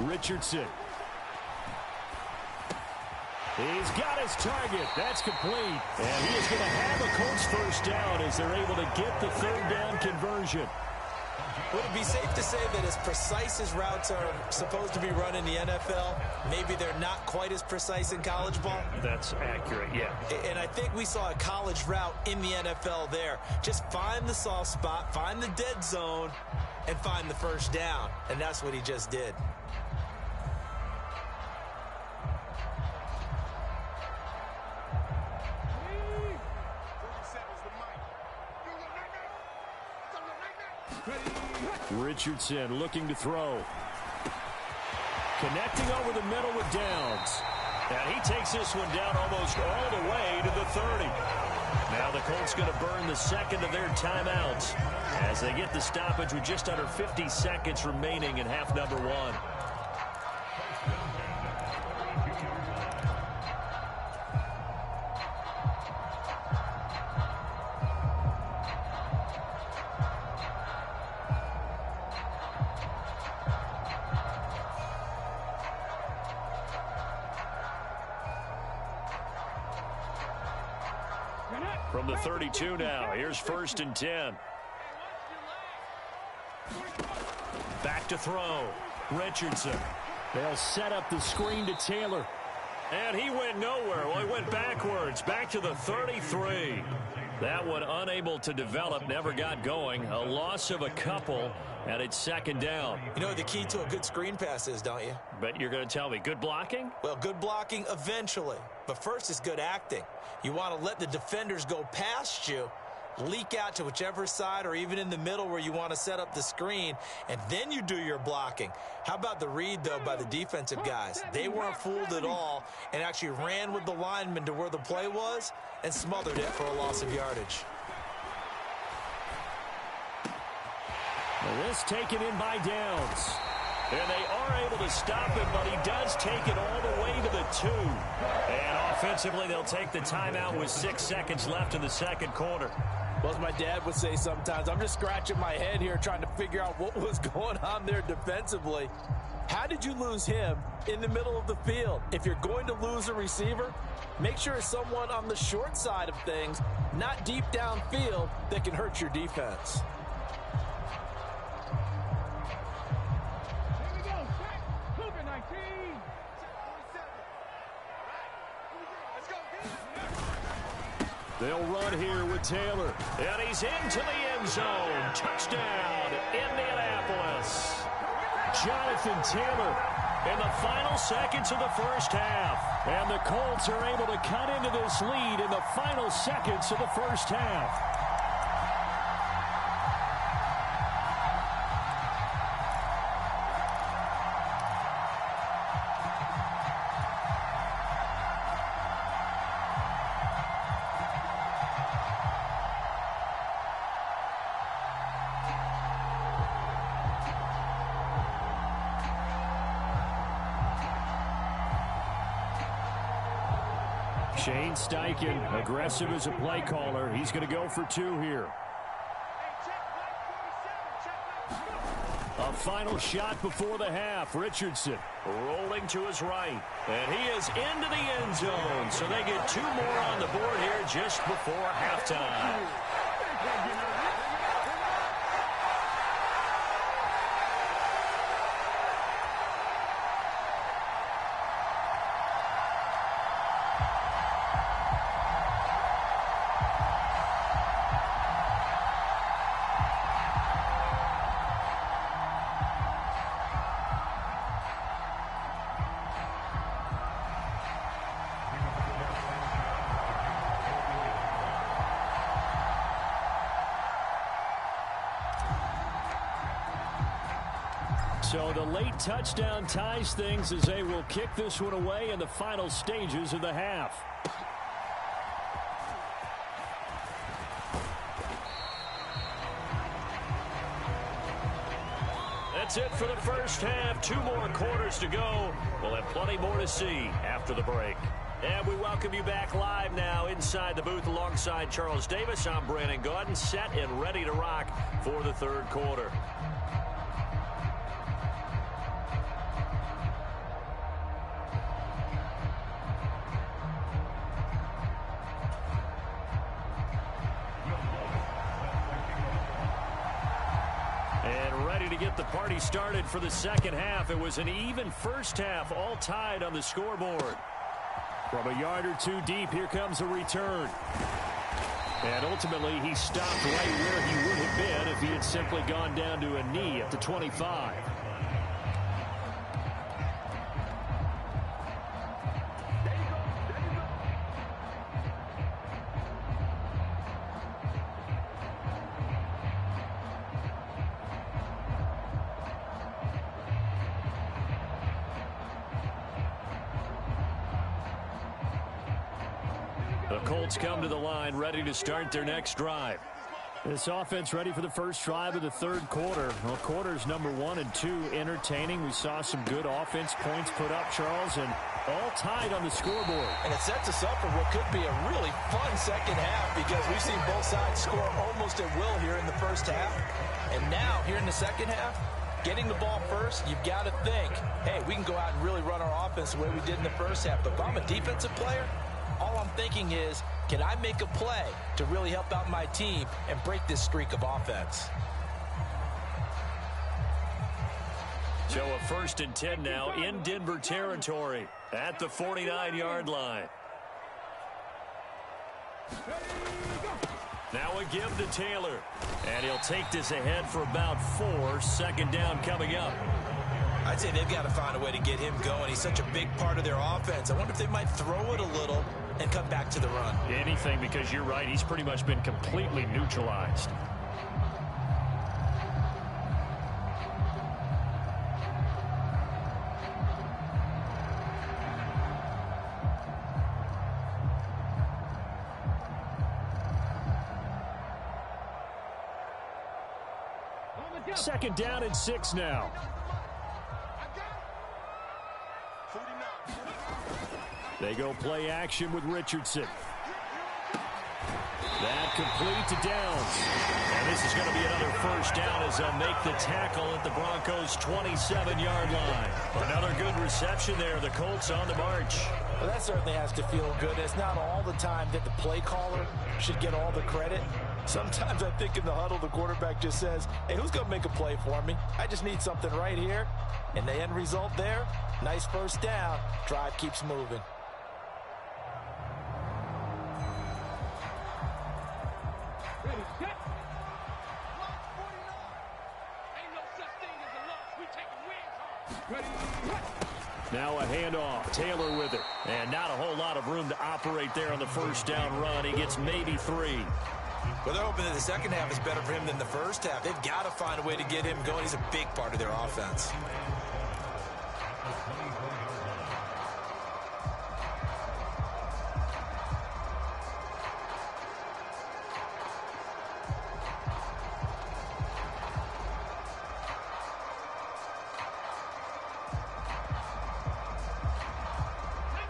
Richardson. He's got his target. That's complete. And he is going to have a Colts first down as they're able to get the 3rd down conversion. Would it be safe to say that as precise as routes are supposed to be run in the NFL, maybe they're not quite as precise in college ball? That's accurate, yeah. And I think we saw a college route in the NFL there. Just find the soft spot, find the dead zone, and find the first down. And that's what he just did. Richardson looking to throw. Connecting over the middle with Downs. And he takes this one down almost all the way to the 30. Now the Colts going to burn the 2nd of their timeouts as they get the stoppage with just under 50 seconds remaining in half number 1. From the 32 now, here's 1st and 10. Back to throw. Richardson. They'll set up the screen to Taylor. And he went nowhere. Well, he went backwards. Back to the 33. That one unable to develop, never got going. A loss of a couple, and it's 2nd down. You know what the key to a good screen pass is, don't you? Bet you're going to tell me. Good blocking? Well, good blocking eventually. But first is good acting. You want to let the defenders go past you, leak out to whichever side or even in the middle where you want to set up the screen, and then you do your blocking. How about the read, though, by the defensive guys? They weren't fooled at all and actually ran with the lineman to where the play was and smothered it for a loss of yardage. Well, this taken in by Downs. And they are able to stop him, but he does take it all the way to the 2. And offensively, they'll take the timeout with 6 seconds left in the 2nd quarter. Well, as my dad would say sometimes, I'm just scratching my head here trying to figure out what was going on there defensively. How did you lose him in the middle of the field? If you're going to lose a receiver, make sure it's someone on the short side of things, not deep downfield, that can hurt your defense. Here we go. Cougar 19. They'll run here with Taylor. And he's into the end zone. Touchdown, Indianapolis. Jonathan Taylor in the final seconds of the first half. And the Colts are able to cut into this lead in the final seconds of the first half. Shane Steichen, aggressive as a play caller. He's going to go for 2 here. A final shot before the half. Richardson rolling to his right. And he is into the end zone. So they get 2 more on the board here just before halftime. So the late touchdown ties things as they will kick this one away in the final stages of the half. That's it for the first half. 2 more quarters to go. We'll have plenty more to see after the break. And we welcome you back live now inside the booth alongside Charles Davis. I'm Brandon Gaudin, set and ready to rock for the third quarter. The party started for the second half. It was an even first half, all tied on the scoreboard. From a yard or 2 deep, here comes a return. And ultimately, he stopped right where he would have been if he had simply gone down to a knee at the 25. The Colts come to the line, ready to start their next drive. This offense ready for the first drive of the third quarter. Well, quarters number 1 and 2 entertaining. We saw some good offense points put up, Charles, and all tied on the scoreboard. And it sets us up for what could be a really fun second half because we've seen both sides score almost at will here in the first half. And now, here in the second half, getting the ball first, you've got to think, hey, we can go out and really run our offense the way we did in the first half. But if I'm a defensive player, all I'm thinking is, can I make a play to really help out my team and break this streak of offense? So a 1st and 10 now in Denver territory at the 49-yard line. Now a give to Taylor. And he'll take this ahead for about 4. Second down coming up. I'd say they've got to find a way to get him going. He's such a big part of their offense. I wonder if they might throw it a little and come back to the run. Anything, because you're right. He's pretty much been completely neutralized. Second down and 6 now. They go play action with Richardson. That complete to Downs. And this is going to be another first down as they'll make the tackle at the Broncos' 27-yard line. Another good reception there. The Colts on the march. Well, that certainly has to feel good. It's not all the time that the play caller should get all the credit. Sometimes I think in the huddle, the quarterback just says, hey, who's going to make a play for me? I just need something right here. And the end result there, nice first down. Drive keeps moving. Ready, set. Ain't no such thing as a loss. We take wins home. Ready, now a handoff. Taylor with it. And not a whole lot of room to operate there on the first down run. He gets maybe 3. Well, they're hoping that the second half is better for him than the first half. They've got to find a way to get him going. He's a big part of their offense.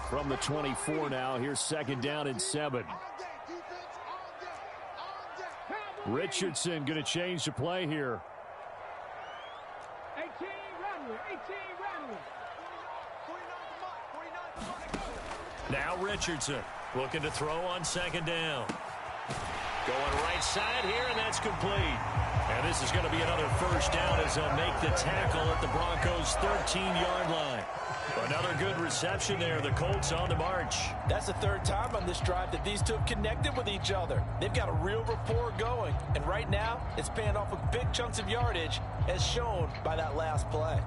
From the 24 now, here's second down and 7. Richardson going to change the play here. 18 rattling, 18 rattling. Now Richardson looking to throw on second down. Going right side here, and that's complete. And this is going to be another first down as they'll make the tackle at the Broncos' 13-yard line. Another good reception there. The Colts on the march. That's the third time on this drive that these two have connected with each other. They've got a real rapport going. And right now, it's paying off with big chunks of yardage, as shown by that last play.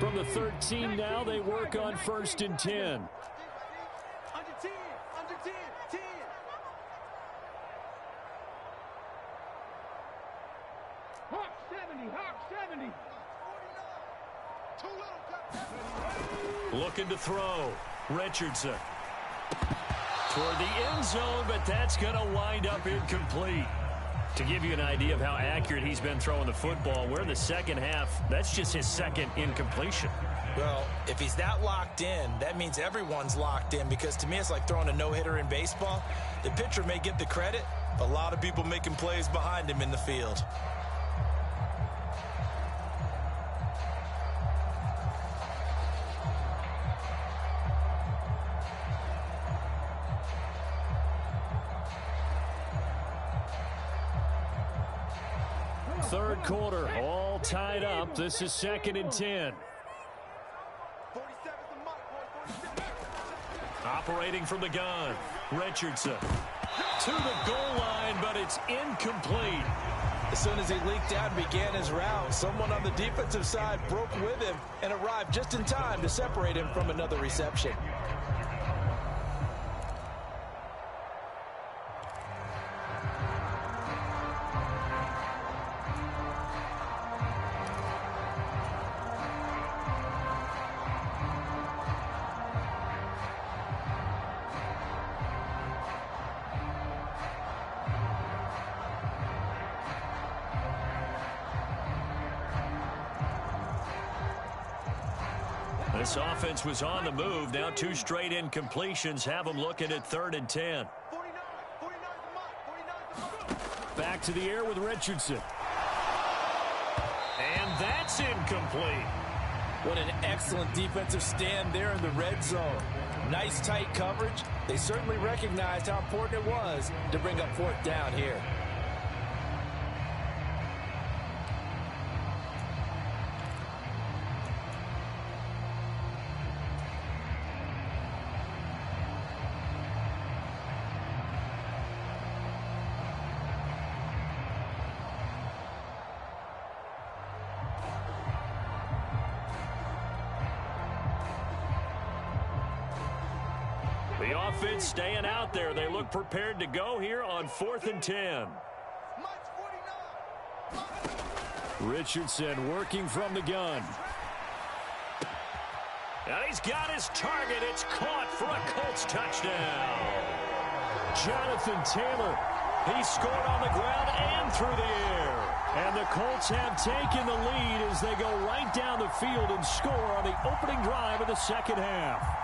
From the 13 now, they work on 1st and 10. Under 10, under 10, 10. Hawk 70, Hawk 70. Too little. Looking to throw. Richardson. Toward the end zone, but that's going to wind up incomplete. To give you an idea of how accurate he's been throwing the football, we're in the second half. That's just his second incompletion. Well, if he's that locked in, that means everyone's locked in, because to me it's like throwing a no-hitter in baseball. The pitcher may get the credit, but a lot of people making plays behind him in the field. Third quarter, all tied up. This is 2nd and 10. 47's the mark, boy. 47. Operating from the gun, Richardson. To the goal line, but it's incomplete. As soon as he leaked out and began his route, someone on the defensive side broke with him and arrived just in time to separate him from another reception. This offense was on the move. Now 2 straight incompletions have them looking at 3rd and 10. 49's the mark. Back to the air with Richardson. And that's incomplete. What an excellent defensive stand there in the red zone. Nice tight coverage. They certainly recognized how important it was to bring up 4th down here. The offense staying out there. They look prepared to go here on 4th and 10. Richardson working from the gun. And he's got his target. It's caught for a Colts touchdown. Jonathan Taylor. He scored on the ground and through the air. And the Colts have taken the lead as they go right down the field and score on the opening drive of the second half.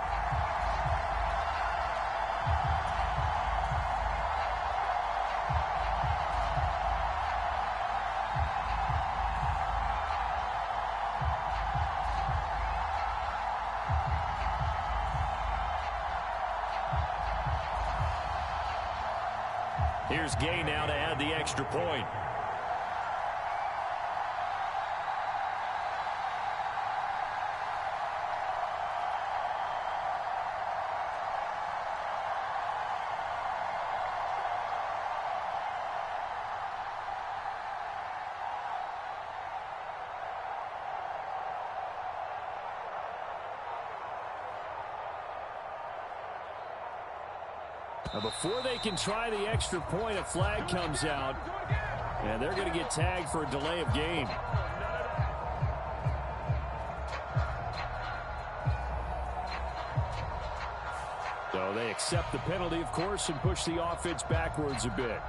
Here's Gay now to add the extra point. Now before they can try the extra point, a flag comes out, and they're going to get tagged for a delay of game. So they accept the penalty, of course, and push the offense backwards a bit.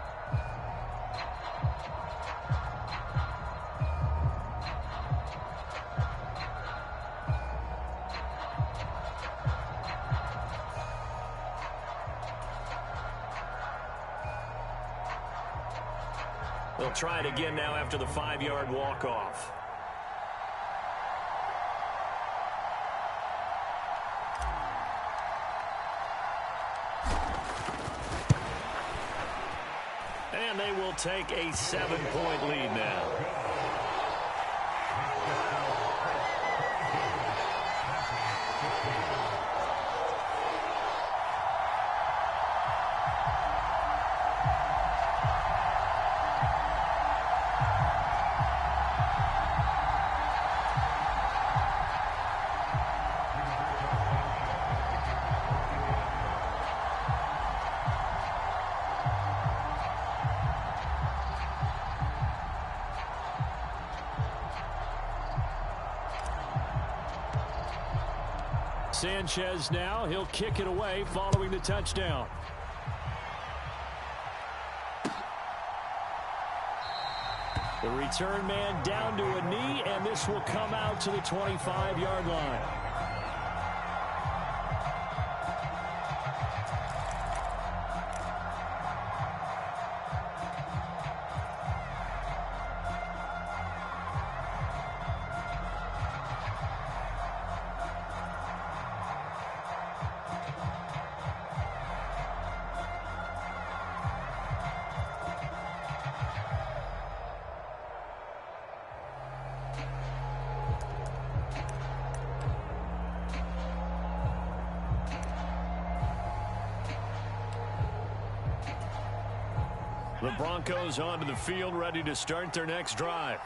They'll try it again now after the 5-yard walk-off. And they will take a 7-point lead now. Sanchez now, he'll kick it away following the touchdown. The return man down to a knee, and this will come out to the 25-yard line. The Broncos onto the field, ready to start their next drive.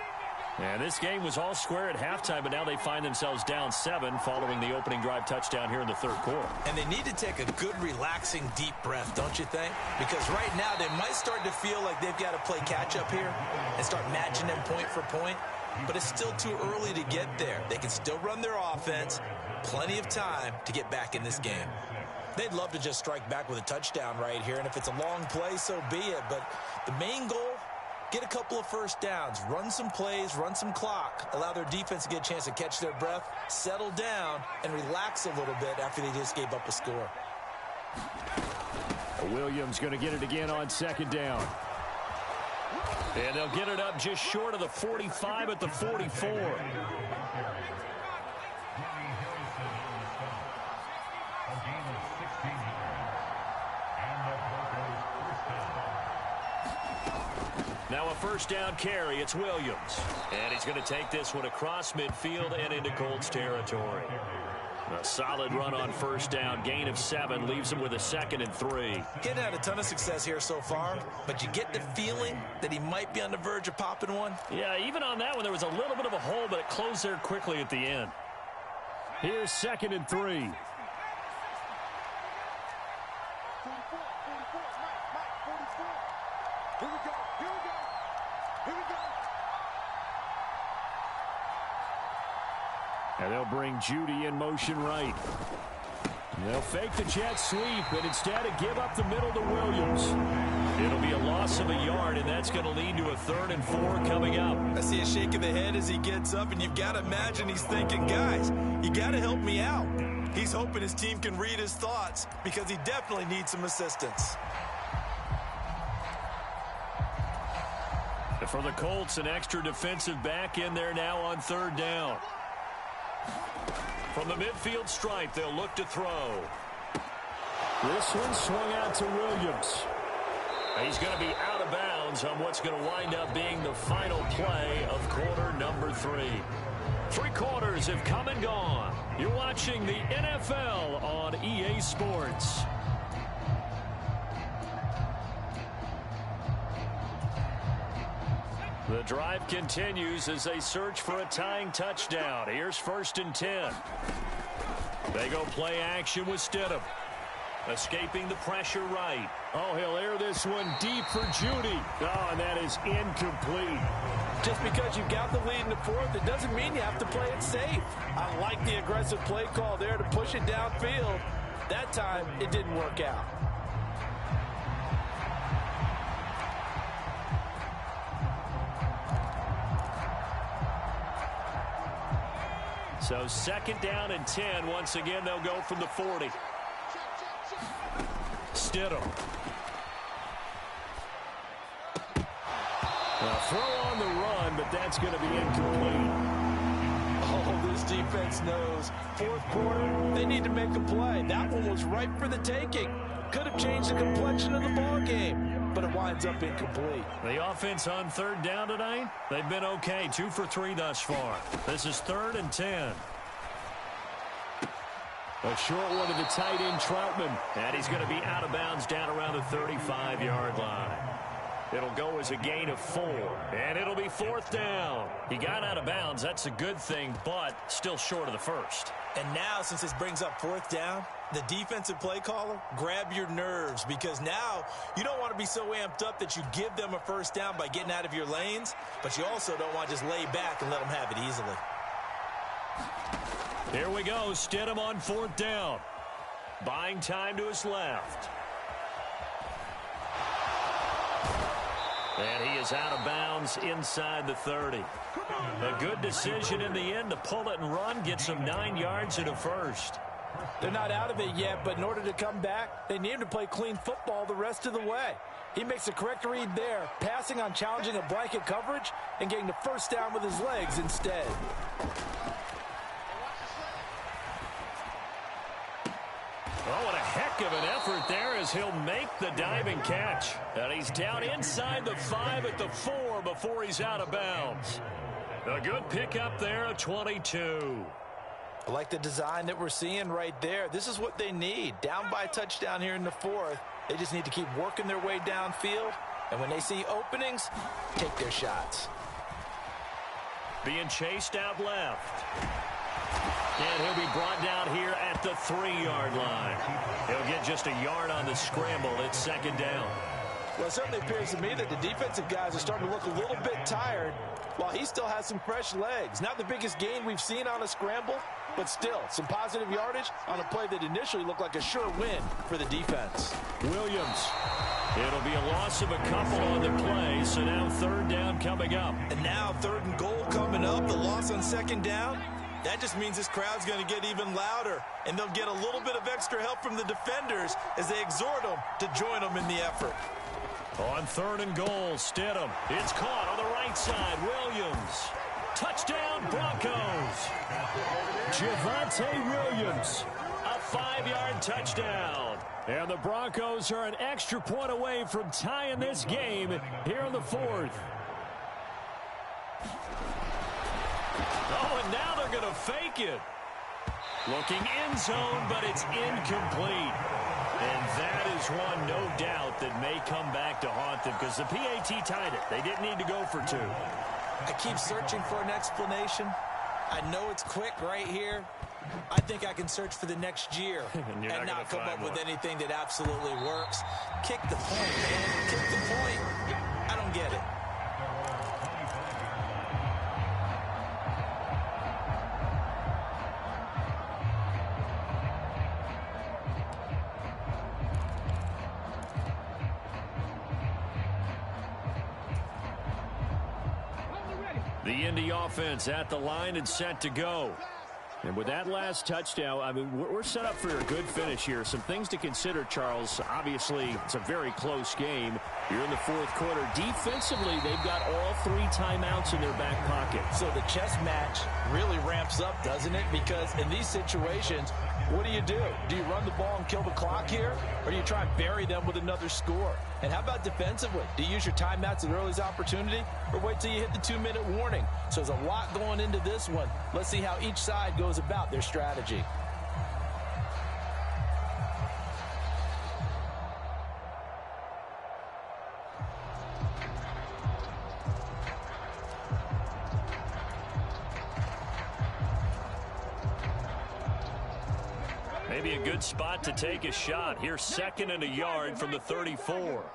And this game was all square at halftime, but now they find themselves down 7 following the opening drive touchdown here in the third quarter. And they need to take a good, relaxing, deep breath, don't you think? Because right now they might start to feel like they've got to play catch-up here and start matching them point for point. But it's still too early to get there. They can still run their offense. Plenty of time to get back in this game. They'd love to just strike back with a touchdown right here, and if it's a long play, so be it. But the main goal, get a couple of first downs, run some plays, run some clock, allow their defense to get a chance to catch their breath, settle down, and relax a little bit after they just gave up a score. Williams going to get it again on second down. And they'll get it up just short of the 45 at the 44. Now a first down carry. It's Williams. And he's going to take this one across midfield and into Colts territory. A solid run on first down. Gain of 7 leaves him with a 2nd and 3. Getting had a ton of success here so far, but you get the feeling that he might be on the verge of popping one. Yeah, even on that one, there was a little bit of a hole, but it closed there quickly at the end. Here's 2nd and 3. And they'll bring Judy in motion right. They'll fake the jet sweep, and instead of give up the middle to Williams. It'll be a loss of a yard, and that's going to lead to a 3rd and 4 coming up. I see a shake of the head as he gets up, and you've got to imagine he's thinking, guys, you got to help me out. He's hoping his team can read his thoughts because he definitely needs some assistance. For the Colts, an extra defensive back in there now on 3rd down. From the midfield stripe, they'll look to throw. This one swung out to Williams. He's going to be out of bounds on what's going to wind up being the final play of quarter number 3. 3 quarters have come and gone. You're watching the NFL on EA Sports. The drive continues as they search for a tying touchdown. Here's 1st and 10. They go play action with Stidham. Escaping the pressure right. Oh, he'll air this one deep for Judy. Oh, and that is incomplete. Just because you've got the lead in the fourth, it doesn't mean you have to play it safe. I like the aggressive play call there to push it downfield. That time, it didn't work out. So 2nd down and 10. Once again, they'll go from the 40. Stidham. A throw on the run, but that's going to be incomplete. Oh, this defense knows. Fourth quarter, they need to make a play. That one was ripe for the taking. Could have changed the complexion of the ball game, but it winds up incomplete. The offense on 3rd down tonight, they've been okay. 2 for 3 thus far. This is 3rd and 10. A short one to the tight end, Troutman. And he's going to be out of bounds down around the 35-yard line. It'll go as a gain of 4. And it'll be 4th down. He got out of bounds. That's a good thing, but still short of the first. And now, since this brings up 4th down, the defensive play caller, grab your nerves, because now you don't want to be so amped up that you give them a first down by getting out of your lanes, but you also don't want to just lay back and let them have it easily. Here we go. Stidham on 4th down. Buying time to his left. And he is out of bounds inside the 30. A good decision in the end to pull it and run, get some 9 yards and a first. They're not out of it yet, but in order to come back, they need him to play clean football the rest of the way. He makes a correct read there, passing on challenging a blanket coverage and getting the first down with his legs instead. Oh, what a heck of an effort there as he'll make the diving catch. And he's down inside the 5 at the 4 before he's out of bounds. A good pickup there at 22. I like the design that we're seeing right there. This is what they need. Down by a touchdown here in the 4th. They just need to keep working their way downfield. And when they see openings, take their shots. Being chased out left. And he'll be brought down here at the 3-yard line. He'll get just a yard on the scramble. It's 2nd down. Well, it certainly appears to me that the defensive guys are starting to look a little bit tired while he still has some fresh legs. Not the biggest gain we've seen on a scramble, but still some positive yardage on a play that initially looked like a sure win for the defense. Williams. It'll be a loss of a couple on the play, so now 3rd down coming up. And now 3rd and goal coming up, the loss on 2nd down. That just means this crowd's going to get even louder, and they'll get a little bit of extra help from the defenders as they exhort them to join them in the effort. On 3rd and goal, Stidham. It's caught on the right side. Williams. Touchdown, Broncos. Javonte Williams. A 5-yard touchdown. And the Broncos are an extra point away from tying this game here in the 4th. Oh, and now they're going to fake it. Looking end zone, but it's incomplete. And that is one, no doubt, that may come back to haunt them because the PAT tied it. They didn't need to go for 2. I keep searching for an explanation. I know it's quick right here. I think I can search for the next year and not come up with anything that absolutely works. Kick the point, man. Kick the point. I don't get it. The Indy offense at the line and set to go. And with that last touchdown, I mean, we're set up for a good finish here. Some things to consider, Charles. Obviously, it's a very close game. You're in the 4th quarter. Defensively, they've got all 3 timeouts in their back pocket. So the chess match really ramps up, doesn't it? Because in these situations, what do? Do you run the ball and kill the clock here? Or do you try and bury them with another score? And how about defensively? Do you use your timeouts at earliest opportunity? Or wait till you hit the 2-minute warning? So there's a lot going into this one. Let's see how each side goes about their strategy. Maybe a good spot to take a shot. Here's 2nd and a yard from the 34.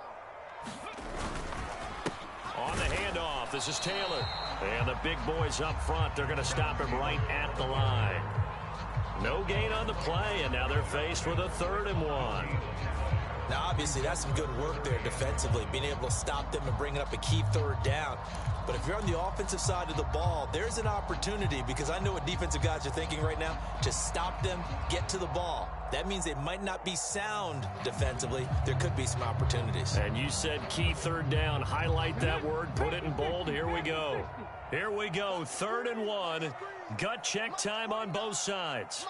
On the handoff, this is Taylor. And the big boys up front, they're going to stop him right at the line. No gain on the play, and now they're faced with a 3rd and 1. Now, obviously, that's some good work there defensively, being able to stop them and bringing up a key 3rd down. But if you're on the offensive side of the ball, there's an opportunity, because I know what defensive guys are thinking right now, to stop them, get to the ball. That means they might not be sound defensively. There could be some opportunities. And you said key 3rd down. Highlight that word, put it in bold. Here we go. Here we go, 3rd and 1. Gut check time on both sides.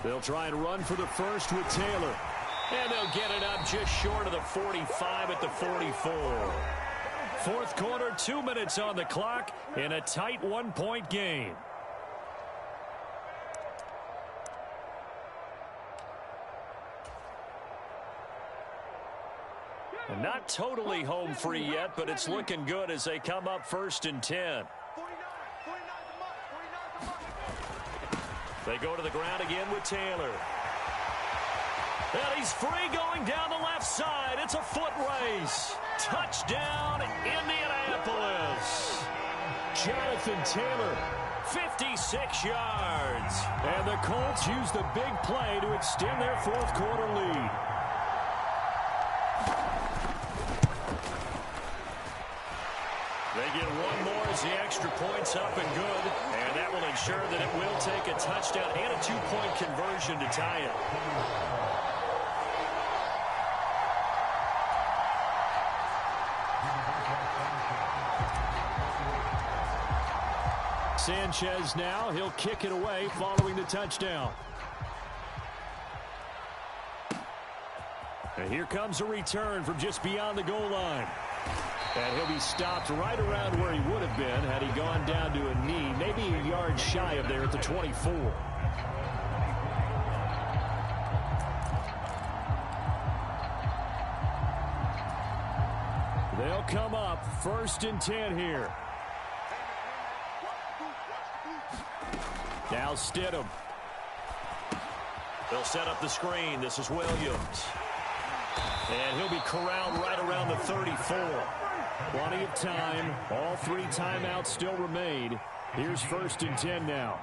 They'll try and run for the first with Taylor. And they'll get it up just short of the 45 at the 44. 4th quarter, 2 minutes on the clock in a tight 1-point game. And not totally home free yet, but it's looking good as they come up 1st and 10. They go to the ground again with Taylor. And he's free going down the left side. It's a foot race. Touchdown, Indianapolis. Jonathan Taylor, 56 yards. And the Colts use the big play to extend their 4th quarter lead. They get one more as the extra point's up and good. And that will ensure that it will take a touchdown and a 2-point conversion to tie it. Sanchez now, he'll kick it away following the touchdown. And here comes a return from just beyond the goal line. And he'll be stopped right around where he would have been had he gone down to a knee, maybe a yard shy of there at the 24. They'll come up 1st and 10 here. Now Stidham. They'll set up the screen. This is Williams. And he'll be corralled right around the 34. Plenty of time. All 3 timeouts still remain. Here's 1st and 10 now.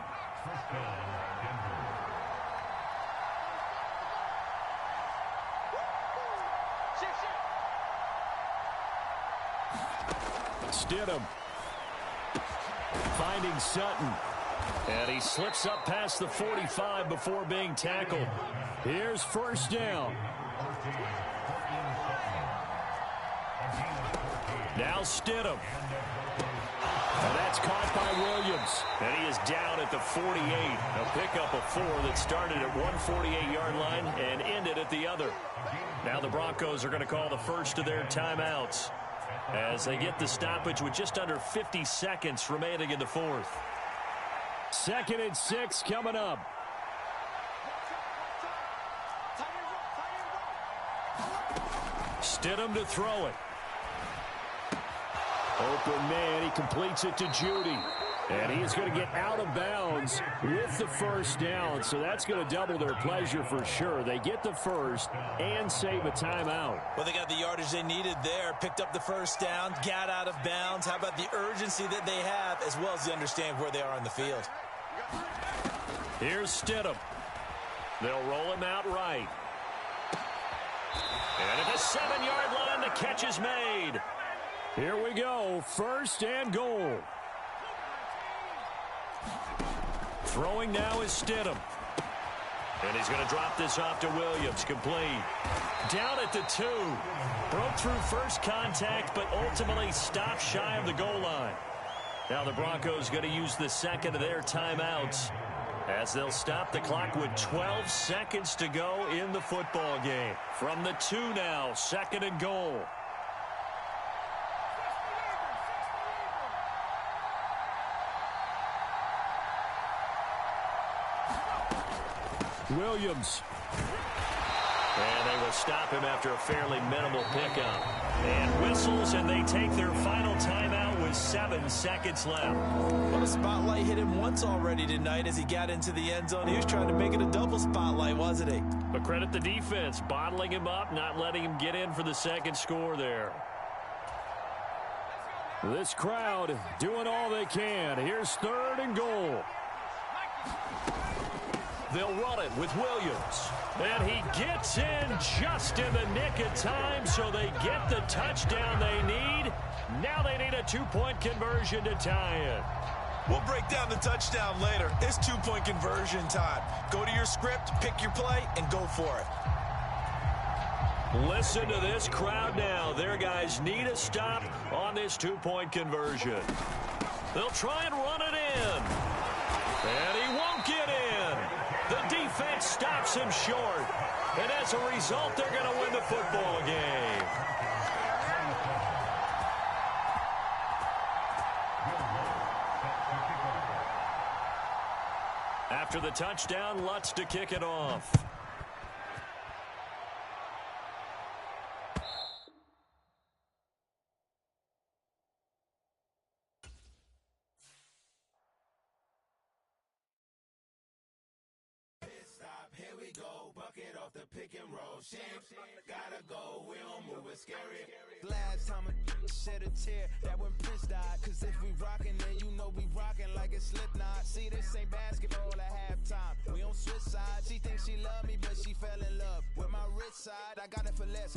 Stidham. Finding Sutton. And he slips up past the 45 before being tackled. Here's 1st down. Now Stidham. And that's caught by Williams. And he is down at the 48. A pickup of 4 that started at one 48-yard line and ended at the other. Now the Broncos are going to call the first of their timeouts as they get the stoppage with just under 50 seconds remaining in the 4th. 2nd and 6 coming up. Stidham to throw it. Open man, he completes it to Judy. And he is going to get out of bounds with the 1st down. So that's going to double their pleasure for sure. They get the 1st and save a timeout. Well, they got the yardage they needed there. Picked up the 1st down, got out of bounds. How about the urgency that they have as well as the understanding where they are on the field? Here's Stidham. They'll roll him out right. And at the 7-yard line, the catch is made. Here we go, 1st and goal. Throwing now is Stidham. And he's going to drop this off to Williams, complete. Down at the 2. Broke through first contact, but ultimately stopped shy of the goal line. Now the Broncos going to use the 2nd of their timeouts as they'll stop the clock with 12 seconds to go in the football game. From the 2 now, 2nd and goal. Williams. And they will stop him after a fairly minimal pickup. And whistles, and they take their final timeout with 7 seconds left. Well, the spotlight hit him once already tonight as he got into the end zone. He was trying to make it a double spotlight, wasn't he? But credit the defense, bottling him up, not letting him get in for the second score there. This crowd doing all they can. Here's 3rd and goal. They'll run it with Williams. And he gets in just in the nick of time, so they get the touchdown they need. Now they need a 2-point conversion to tie it. We'll break down the touchdown later. It's 2-point conversion time. Go to your script, pick your play, and go for it. Listen to this crowd now. Their guys need a stop on this 2-point conversion. They'll try and run it in. And he won't get in. The defense stops him short. And as a result, they're going to win the football game. After the touchdown, Lutz to kick it off. Here we go, bucket off the pick and roll. Shit, gotta go, we don't move it scary. Last time a shed a tear, that when Prince died. Cause if we rockin', then you know we rockin' like it's Slipknot. See, this ain't basketball at halftime. We on switch sides. She thinks she love me, but she fell in love with my rich side. I got it for less.